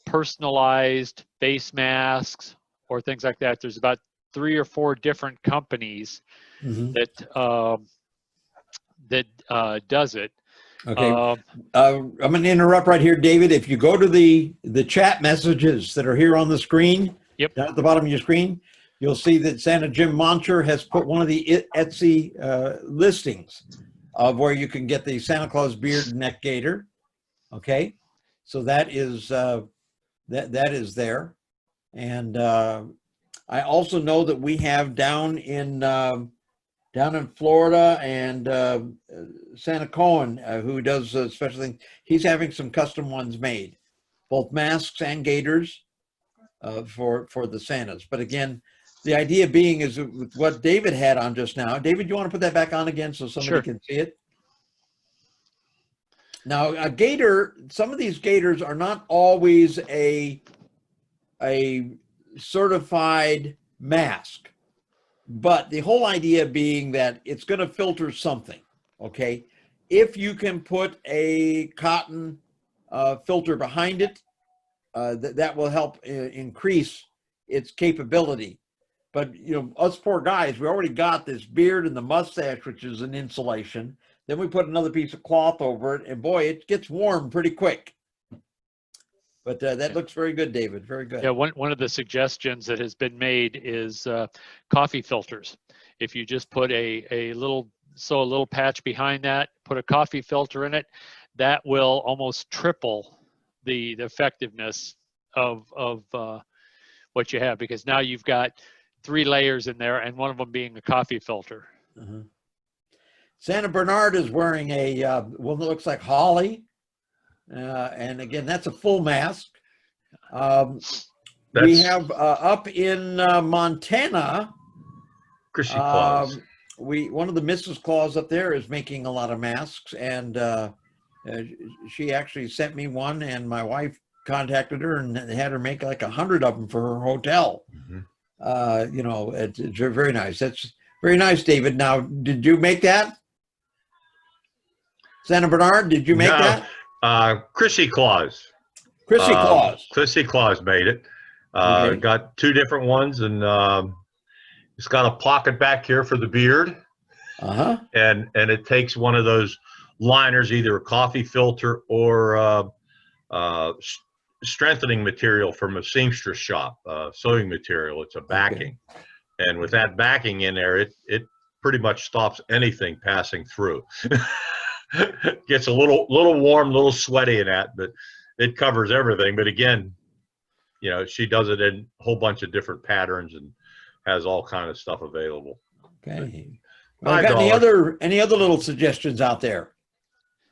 personalized face masks or things like that. There's about 3 or 4 different companies that does it. Okay. I'm going to interrupt right here, David. If you go to the chat messages that are here on the screen, Yep. down at the bottom of your screen, you'll see that Santa Jim Moncher has put one of the Etsy listings of where you can get the Santa Claus beard neck gaiter. Okay, so that is that is there, and I also know that we have down in Florida and Santa Cohen, who does special things. He's having some custom ones made, both masks and gaiters for the Santas. But again, the idea being is with what David had on just now. David, you want to put that back on again so somebody Sure. can see it? Now, a gaiter, some of these gaiters are not always a certified mask, but the whole idea being that it's going to filter something, okay? If you can put a cotton filter behind it, that will help increase its capability. But, you know, us poor guys, we already got this beard and the mustache, which is an insulation. Then we put another piece of cloth over it, and boy, it gets warm pretty quick. But that looks very good, David. Very good. Yeah, one of the suggestions that has been made is coffee filters. If you just put a little sew a little patch behind that, put a coffee filter in it. That will almost triple the effectiveness of what you have, because now you've got 3 layers in there, and one of them being a coffee filter. Uh-huh. Santa Bernard is wearing a one that looks like holly, and again, that's a full mask. We have up in Montana, Chrissy Claus. one of the Mrs. Claus up there is making a lot of masks, and she actually sent me one, and my wife contacted her and had her make like 100 of them for her hotel. Mm-hmm. You know, it's very nice. That's very nice, David. Now, did you make that? Santa Bernard, did you make that? Chrissy Claus. Chrissy Claus. Chrissy Claus made it. Okay. Got 2 different ones, and it's got a pocket back here for the beard. Uh-huh. And it takes one of those liners, either a coffee filter or strengthening material from a seamstress shop, sewing material. It's a backing. Okay. And with that backing in there, it pretty much stops anything passing through. Gets a little warm, a little sweaty in that, but it covers everything. But again, you know, she does it in a whole bunch of different patterns and has all kind of stuff available. Okay. Well, got any other little suggestions out there?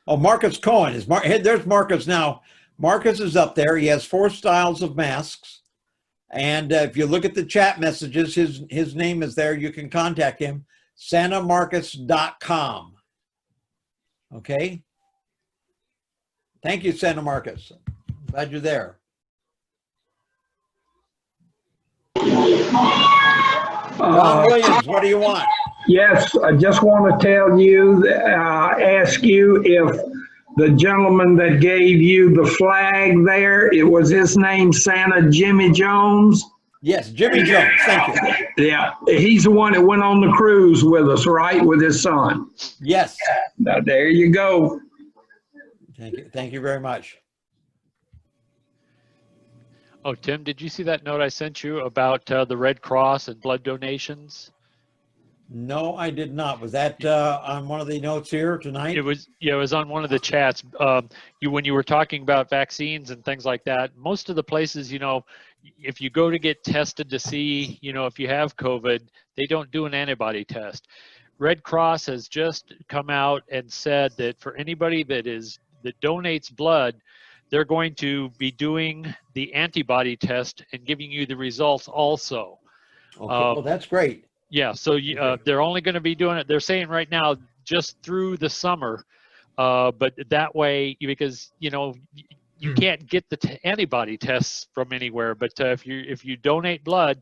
Oh, Marcus Cohen is there's Marcus now. Marcus is up there. He has 4 styles of masks, and if you look at the chat messages, his name is there. You can contact him. santamarcus.com. Okay. Thank you, Santa Marcus. Glad you're there. John Williams, what do you want? Yes, I just want to tell you, ask you if the gentleman that gave you the flag there, it was his name Santa Jimmy Jones? Yes, Jimmy Jones, thank you. Yeah, he's the one that went on the cruise with us, right, with his son? Yes. Now, there you go. Thank you very much. Oh, Tim, did you see that note I sent you about the Red Cross and blood donations? No, I did not. Was that on one of the notes here tonight? It was, yeah, it was on one of the chats. When you were talking about vaccines and things like that, most of the places, you know, if you go to get tested to see, you know, if you have COVID, they don't do an antibody test. Red Cross has just come out and said that for anybody that donates blood, they're going to be doing the antibody test and giving you the results also. Okay, well, that's great. Yeah, so they're only going to be doing it, they're saying right now, just through the summer, but that way, because, you know, you can't get the antibody tests from anywhere, but if you donate blood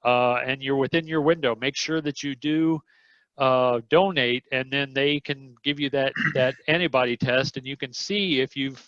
and you're within your window, make sure that you do donate, and then they can give you that antibody test, and you can see if you've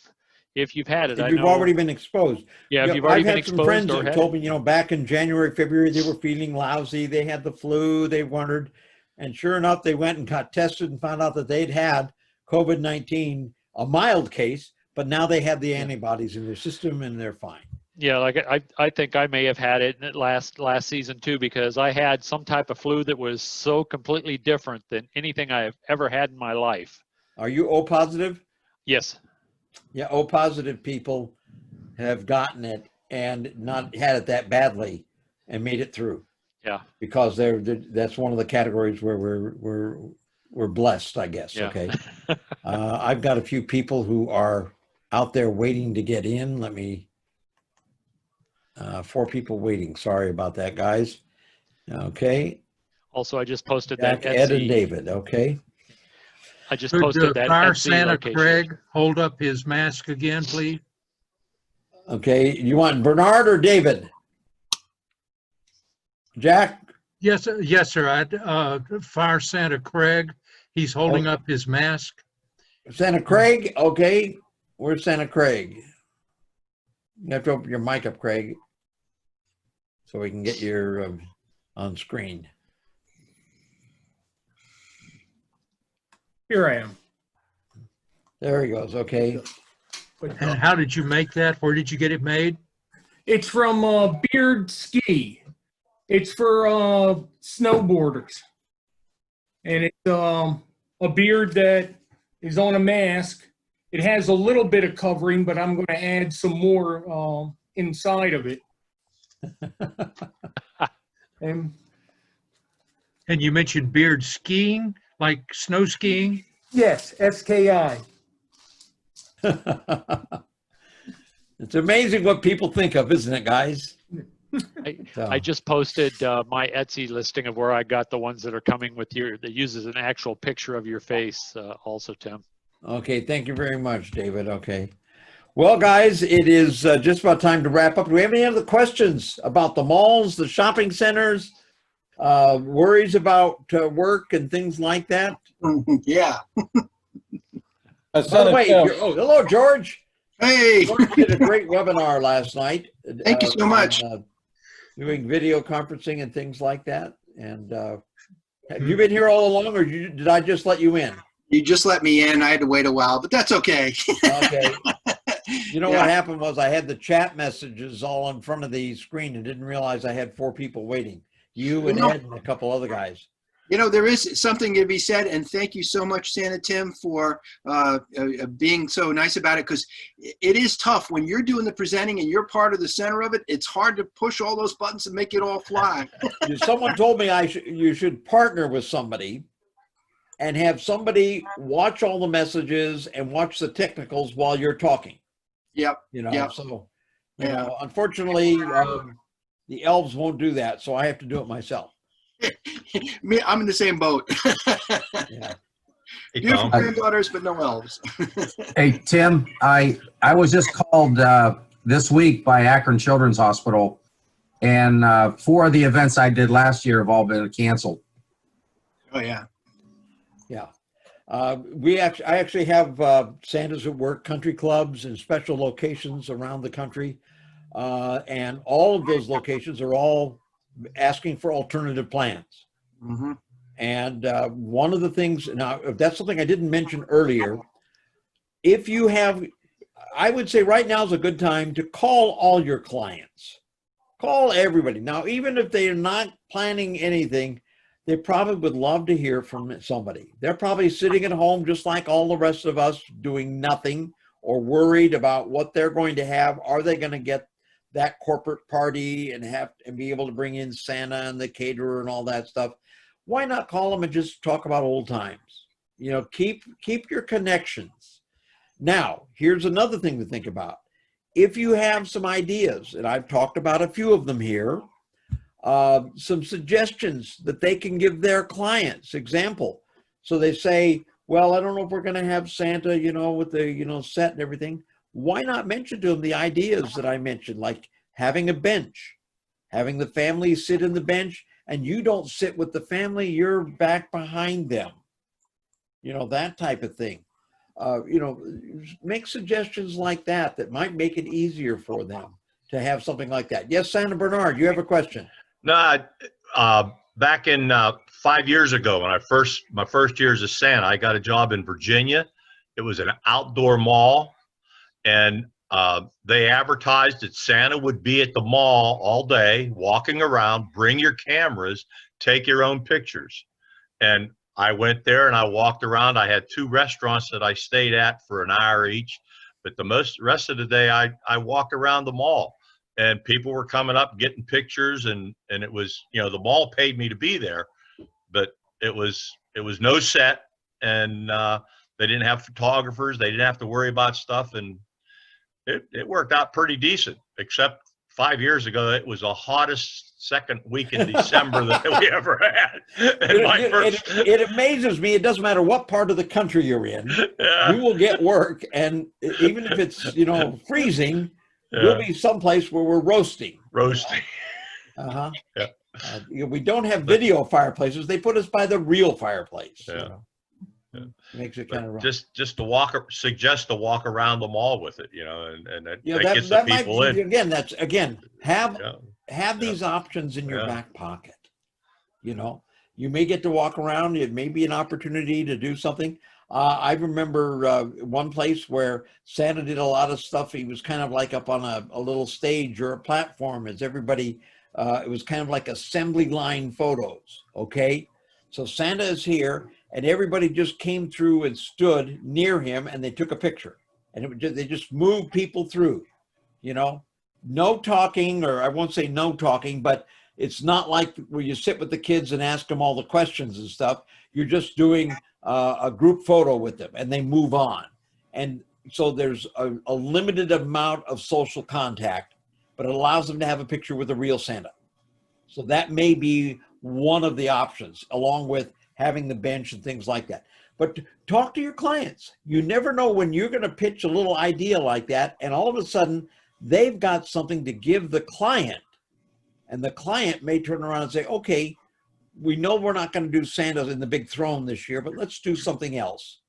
had it. If you've already been exposed. Yeah, if you've already been exposed. I've had some friends that told me, you know, back in January, February, they were feeling lousy. They had the flu, they wondered. And sure enough, they went and got tested and found out that they'd had COVID-19, a mild case, but now they have the antibodies in their system and they're fine. Yeah, like I think I may have had it last season too, because I had some type of flu that was so completely different than anything I have ever had in my life. Are you O positive? Yes. Yeah, O positive people have gotten it and not had it that badly and made it through. Yeah. Because that's one of the categories where we're blessed, I guess. Yeah. Okay. I've got a few people who are out there waiting to get in. 4 people waiting. Sorry about that, guys. Okay. Also, I just posted that Ed and David. Okay. I just posted that. Fire Santa Craig hold up his mask again, please? Okay. You want Bernard or David? Jack? Yes, sir. Fire Santa Craig. He's holding up his mask. Santa Craig? Okay. Where's Santa Craig? You have to open your mic up, Craig, so we can get your on screen. Here I am. There he goes. Okay. And how did you make that? Where did you get it made? It's from Beard Ski. It's for snowboarders, and it's a beard that is on a mask. It has a little bit of covering, but I'm going to add some more inside of it. And And you mentioned beard skiing, like snow skiing. yes, SKI. It's amazing what people think of, isn't it, guys? I just posted my Etsy listing of where I got the ones that are coming with that uses an actual picture of your face also, Tim. Okay, thank you very much, David. Okay. Well, guys, it is just about time to wrap up. Do we have any other questions about the malls, the shopping centers, worries about work and things like that? Yeah. By the way, hello, George. Hey. George did a great webinar last night. Thank you so much. Doing video conferencing and things like that. And have you been here all along, or did I just let you in? You just let me in. I had to wait a while, but that's okay. Okay. You know what happened was I had the chat messages all in front of the screen and didn't realize I had 4 people waiting. You and Ed and a couple other guys. You know, there is something to be said, and thank you so much, Santa Tim, for being so nice about it, because it is tough when you're doing the presenting and you're part of the center of it. It's hard to push all those buttons and make it all fly. Someone told me you should partner with somebody and have somebody watch all the messages and watch the technicals while you're talking. Yep. You know, yep. so you know, unfortunately, the elves won't do that, so I have to do it myself. Me, I'm in the same boat. Yeah. Beautiful granddaughters, but no elves. Hey, Tim, I was just called this week by Akron Children's Hospital, and 4 of the events I did last year have all been canceled. Oh, yeah. Yeah. I actually have Santa's at Work country clubs in special locations around the country. And all of those locations are all asking for alternative plans. Mm-hmm. And one of the things, now, if that's something I didn't mention earlier, if you have, I would say right now is a good time to call all your clients. Call everybody. Now, even if they are not planning anything, they probably would love to hear from somebody. They're probably sitting at home just like all the rest of us, doing nothing or worried about what they're going to have. Are they going to get that corporate party and be able to bring in Santa and the caterer and all that stuff? Why not call them and just talk about old times? You know, keep your connections. Now, here's another thing to think about. If you have some ideas, and I've talked about a few of them here, some suggestions that they can give their clients. Example, so they say, well, I don't know if we're going to have Santa, you know, with the, you know, set and everything. Why not mention to them the ideas that I mentioned, like having a bench, having the family sit in the bench, and you don't sit with the family, you're back behind them. You know, that type of thing. You know, make suggestions like that that might make it easier for them to have something like that. Yes, Santa Bernard, you have a question. No, back in 5 years ago, when my first year as a Santa, I got a job in Virginia. It was an outdoor mall, and they advertised that Santa would be at the mall all day, walking around. Bring your cameras, take your own pictures. And I went there and I walked around. I had 2 restaurants that I stayed at for an hour each, but the rest of the day I walked around the mall. And people were coming up, getting pictures, and it was, you know, the mall paid me to be there, but it was no set, and they didn't have photographers. They didn't have to worry about stuff, and it worked out pretty decent. Except 5 years ago, it was the hottest second week in December that we ever had. It amazes me. It doesn't matter what part of the country you're in, you will get work, and even if it's, you know, freezing. Yeah. We'll be someplace where we're roasting. Uh-huh. Yeah. We don't have video fireplaces. They put us by the real fireplace. Yeah. You know? Yeah. It makes it kind of rough. Just to suggest to walk around the mall with it, you know, and that gets the people in. Again, have these options in your back pocket. You know, you may get to walk around. It may be an opportunity to do something. I remember one place where Santa did a lot of stuff. He was kind of like up on a little stage or a platform as everybody, it was kind of like assembly line photos, okay? So Santa is here, and everybody just came through and stood near him and they took a picture, and they just moved people through, you know, no talking, or I won't say no talking, but it's not like where you sit with the kids and ask them all the questions and stuff. You're just doing a group photo with them and they move on. And so there's a limited amount of social contact, but it allows them to have a picture with a real Santa. So that may be one of the options, along with having the bench and things like that. But talk to your clients. You never know when you're going to pitch a little idea like that, and all of a sudden they've got something to give the client, and the client may turn around and say, okay, we know we're not going to do Santa in the big throne this year, but let's do something else.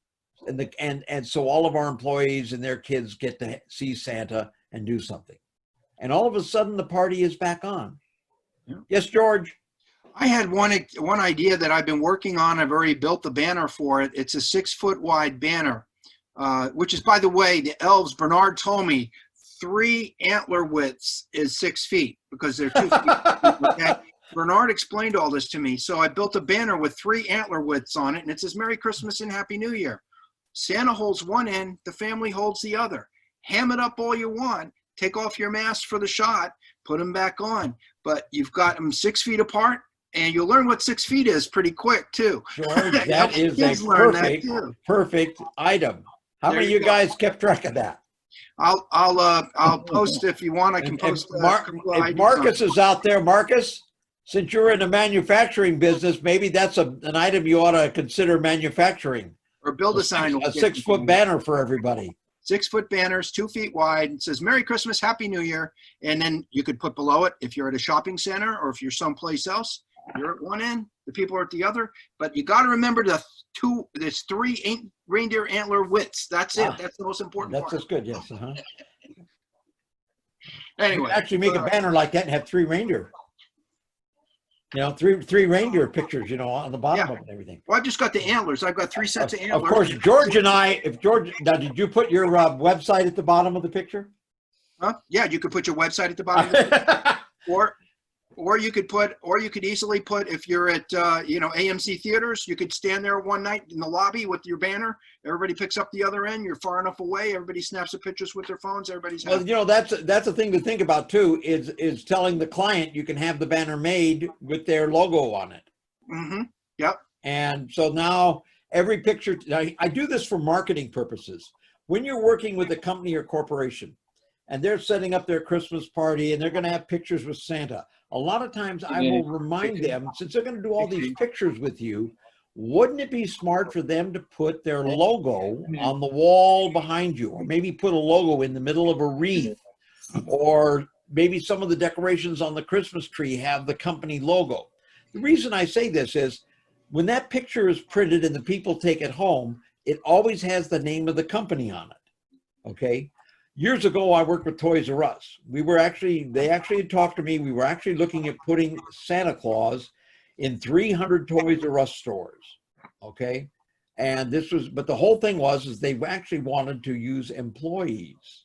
And so all of our employees and their kids get to see Santa and do something. And all of a sudden the party is back on. Yeah. Yes, George? I had one idea that I've been working on. I've already built the banner for it. It's a 6-foot wide banner, which is, by the way, the elves, Bernard told me 3 antler widths is 6 feet because they're 2 feet. Okay? Bernard explained all this to me. So I built a banner with 3 antler widths on it, and it says, Merry Christmas and Happy New Year. Santa holds one end, the family holds the other. Ham it up all you want. Take off your mask for the shot, put them back on. But you've got them 6 feet apart, and you'll learn what 6 feet is pretty quick, too. George, that is a perfect item. How many of you guys kept track of that? I'll post if you want. I can post. If Marcus is out there, Marcus, since you're in the manufacturing business, maybe that's an item you ought to consider manufacturing. Or build a sign. A 6-foot banner for everybody. 6-foot banners, 2 feet wide. It says Merry Christmas, Happy New Year. And then you could put below it, if you're at a shopping center or if you're someplace else, you're at one end, the people are at the other. But you got to remember there's 3 reindeer antler widths. That's it. That's the most important part. That's good, yes. Anyway. Actually make a banner like that and have 3 reindeer. You know, three reindeer pictures, you know, on the bottom of it and everything. Well, I've just got the antlers. I've got 3 sets of antlers. Of course, George and I, now did you put your website at the bottom of the picture? Huh? Yeah, you could put your website at the bottom of the picture. Or you could easily put, if you're at, AMC theaters, you could stand there one night in the lobby with your banner. Everybody picks up the other end. You're far enough away. Everybody snaps the pictures with their phones. Everybody's happy. Well, you know, that's a thing to think about too, is telling the client you can have the banner made with their logo on it. Mm-hmm. Yep. And so now every picture, I do this for marketing purposes. When you're working with a company or corporation and they're setting up their Christmas party and they're going to have pictures with Santa, a lot of times I will remind them, since they're going to do all these pictures with you, wouldn't it be smart for them to put their logo on the wall behind you, or maybe put a logo in the middle of a wreath, or maybe some of the decorations on the Christmas tree have the company logo. The reason I say this is when that picture is printed and the people take it home, it always has the name of the company on it, okay? Years ago, I worked with Toys R Us. They actually talked to me. We were actually looking at putting Santa Claus in 300 Toys R Us stores, okay? And but the whole thing is they actually wanted to use employees.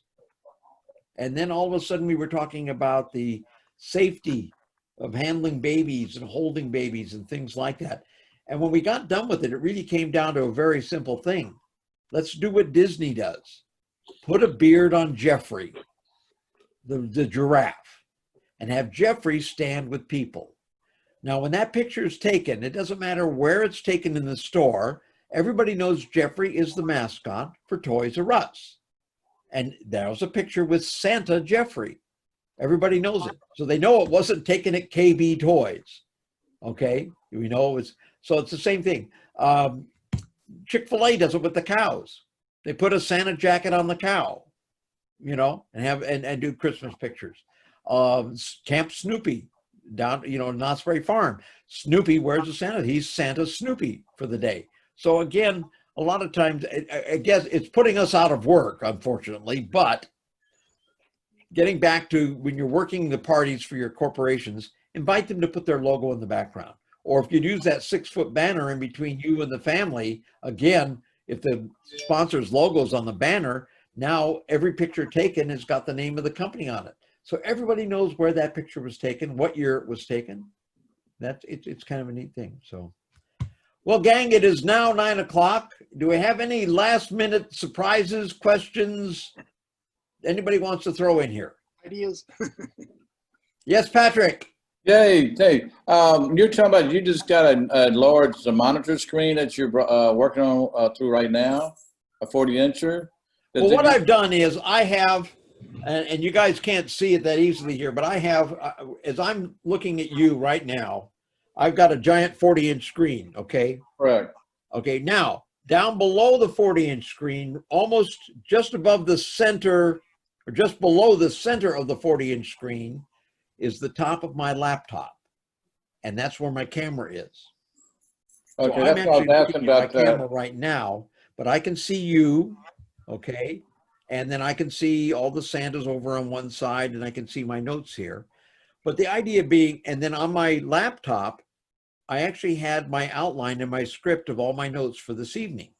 And then all of a sudden we were talking about the safety of handling babies and holding babies and things like that. And when we got done with it, it really came down to a very simple thing. Let's do what Disney does. Put a beard on Jeffrey, the giraffe, and have Jeffrey stand with people. Now, when that picture is taken, it doesn't matter where it's taken in the store. Everybody knows Jeffrey is the mascot for Toys R Us. And there's a picture with Santa Jeffrey. Everybody knows it. So they know it wasn't taken at KB Toys. Okay? We know so it's the same thing. Chick-fil-A does it with the cows. They put a Santa jacket on the cow, you know, and do Christmas pictures. Camp Snoopy down, Knott's Berry Farm. Snoopy wears a Santa. He's Santa Snoopy for the day. So again, a lot of times, I guess it's putting us out of work, unfortunately, but getting back to when you're working the parties for your corporations, invite them to put their logo in the background. Or if you use that 6-foot banner in between you and the family, again, if the sponsor's logo's on the banner, now every picture taken has got the name of the company on it. So everybody knows where that picture was taken, what year it was taken. It's kind of a neat thing. So, Well, gang, it is now 9 o'clock. Do we have any last minute surprises, questions? Anybody wants to throw in here? Ideas? Yes, Patrick. Hey, you're talking about you just got a large monitor screen that you're working on through right now, a 40-incher? Well, what I've done is I have, and you guys can't see it that easily here, but I have, as I'm looking at you right now, I've got a giant 40-inch screen, okay? Correct. Okay, now, down below the 40-inch screen, almost just above the center, or just below the center of the 40-inch screen, is the top of my laptop. And that's where my camera is. Okay, so I'm that's what I actually was asking looking at about my camera right now, but I can see you, okay? And then I can see all the Santas over on one side, and I can see my notes here. But the idea being, and then on my laptop, I actually had my outline and my script of all my notes for this evening.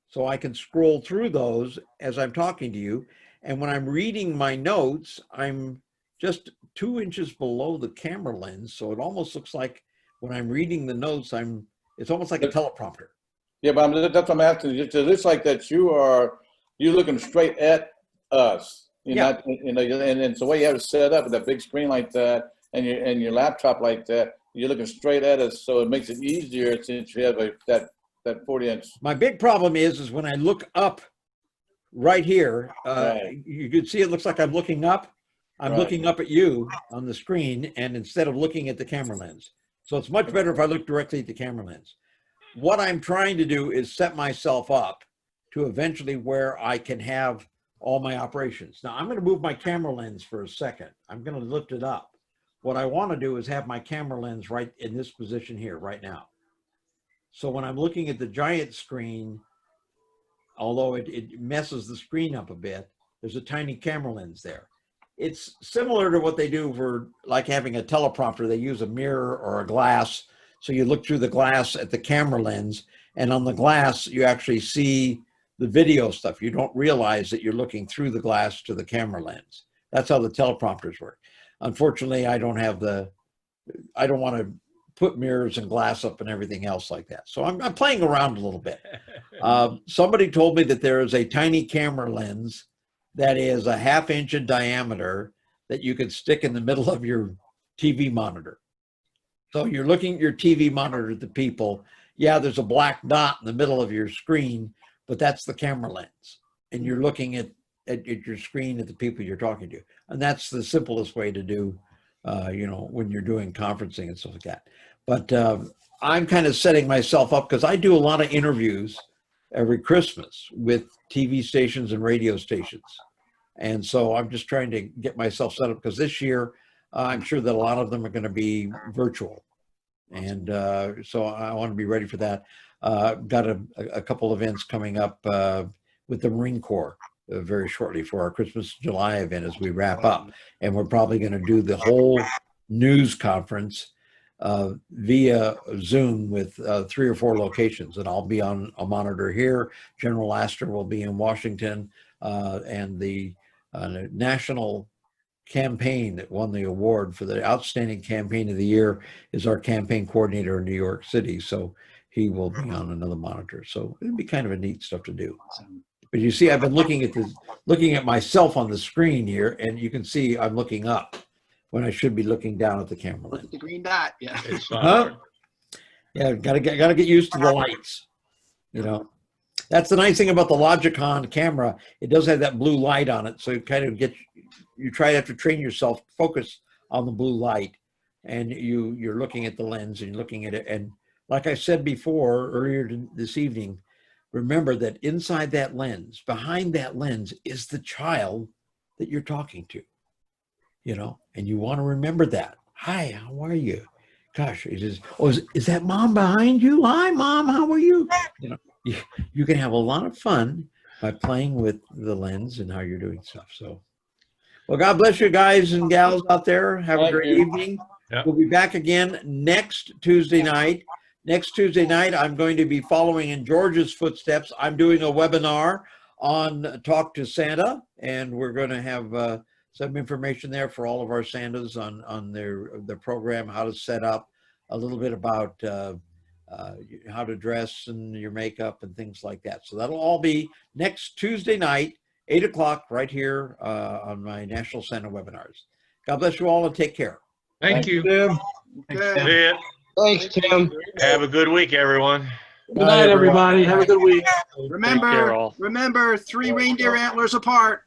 So I can scroll through those as I'm talking to you. And when I'm reading my notes, I'm just 2 inches below the camera lens. So it almost looks like when I'm reading the notes, it's almost like a teleprompter. Yeah, but that's what I'm asking. It looks like that you're looking straight at us. Yeah. And it's the way you have it set up with that big screen like that and your laptop like that, you're looking straight at us, so it makes it easier since you have that 40-inch. My big problem is when I look up right here, Right. you can see it looks like I'm looking up. I'm Right. looking up at you on the screen, and instead of looking at the camera lens. So it's much better if I look directly at the camera lens. What I'm trying to do is set myself up to eventually where I can have all my operations. Now I'm going to move my camera lens for a second. I'm going to lift it up. What I want to do is have my camera lens right in this position here right now. So when I'm looking at the giant screen, although it messes the screen up a bit, there's a tiny camera lens there. It's similar to what they do for like having a teleprompter. They use a mirror or a glass. So you look through the glass at the camera lens, and on the glass, you actually see the video stuff. You don't realize that you're looking through the glass to the camera lens. That's how the teleprompters work. Unfortunately, I don't want to put mirrors and glass up and everything else like that. So I'm playing around a little bit. Somebody told me that there is a tiny camera lens that is a 1/2 inch in diameter that you can stick in the middle of your TV monitor. So you're looking at your TV monitor at the people. Yeah, there's a black dot in the middle of your screen, but that's the camera lens. And you're looking at your screen at the people you're talking to. And that's the simplest way to do, when you're doing conferencing and stuff like that. But I'm kind of setting myself up because I do a lot of interviews every Christmas with TV stations and radio stations. And so I'm just trying to get myself set up because this year, I'm sure that a lot of them are going to be virtual. And so I want to be ready for that. Got a couple events coming up with the Marine Corps very shortly for our Christmas July event as we wrap up. And we're probably going to do the whole news conference via Zoom with 3 or 4 locations. And I'll be on a monitor here. General Astor will be in Washington, and the national campaign that won the award for the outstanding campaign of the year is our campaign coordinator in New York City. So he will be on another monitor. So it'd be kind of a neat stuff to do. But you see, I've been looking at myself on the screen here, and you can see I'm looking up when I should be looking down at the camera Look lens. at the green dot. Yeah. It's not Huh? hard. Yeah, gotta get used to the lights. That's the nice thing about the Logicon camera. It does have that blue light on it, so it kind of you try to have to train yourself to focus on the blue light, and you're looking at the lens and you're looking at it. And like I said before earlier this evening, remember that inside that lens, behind that lens, is the child that you're talking to. And you want to remember that. Hi, how are you? Gosh, is that mom behind you? Hi, mom, how are you? You can have a lot of fun by playing with the lens and how you're doing stuff. So, well, God bless you guys and gals out there. Have a great evening. Yeah. We'll be back again next Tuesday night. Next Tuesday night, I'm going to be following in George's footsteps. I'm doing a webinar on Talk to Santa, and we're going to have some information there for all of our Santas on their program, how to set up, a little bit about how to dress and your makeup and things like that. So that'll all be next Tuesday night, 8 o'clock, right here on my National Santa webinars. God bless you all and take care. Thank you. Tim. Okay. See ya. Thanks, Tim. Have a good week, everyone. Good night, everybody. Have a good week. Take care, all. Remember, 3 reindeer antlers apart.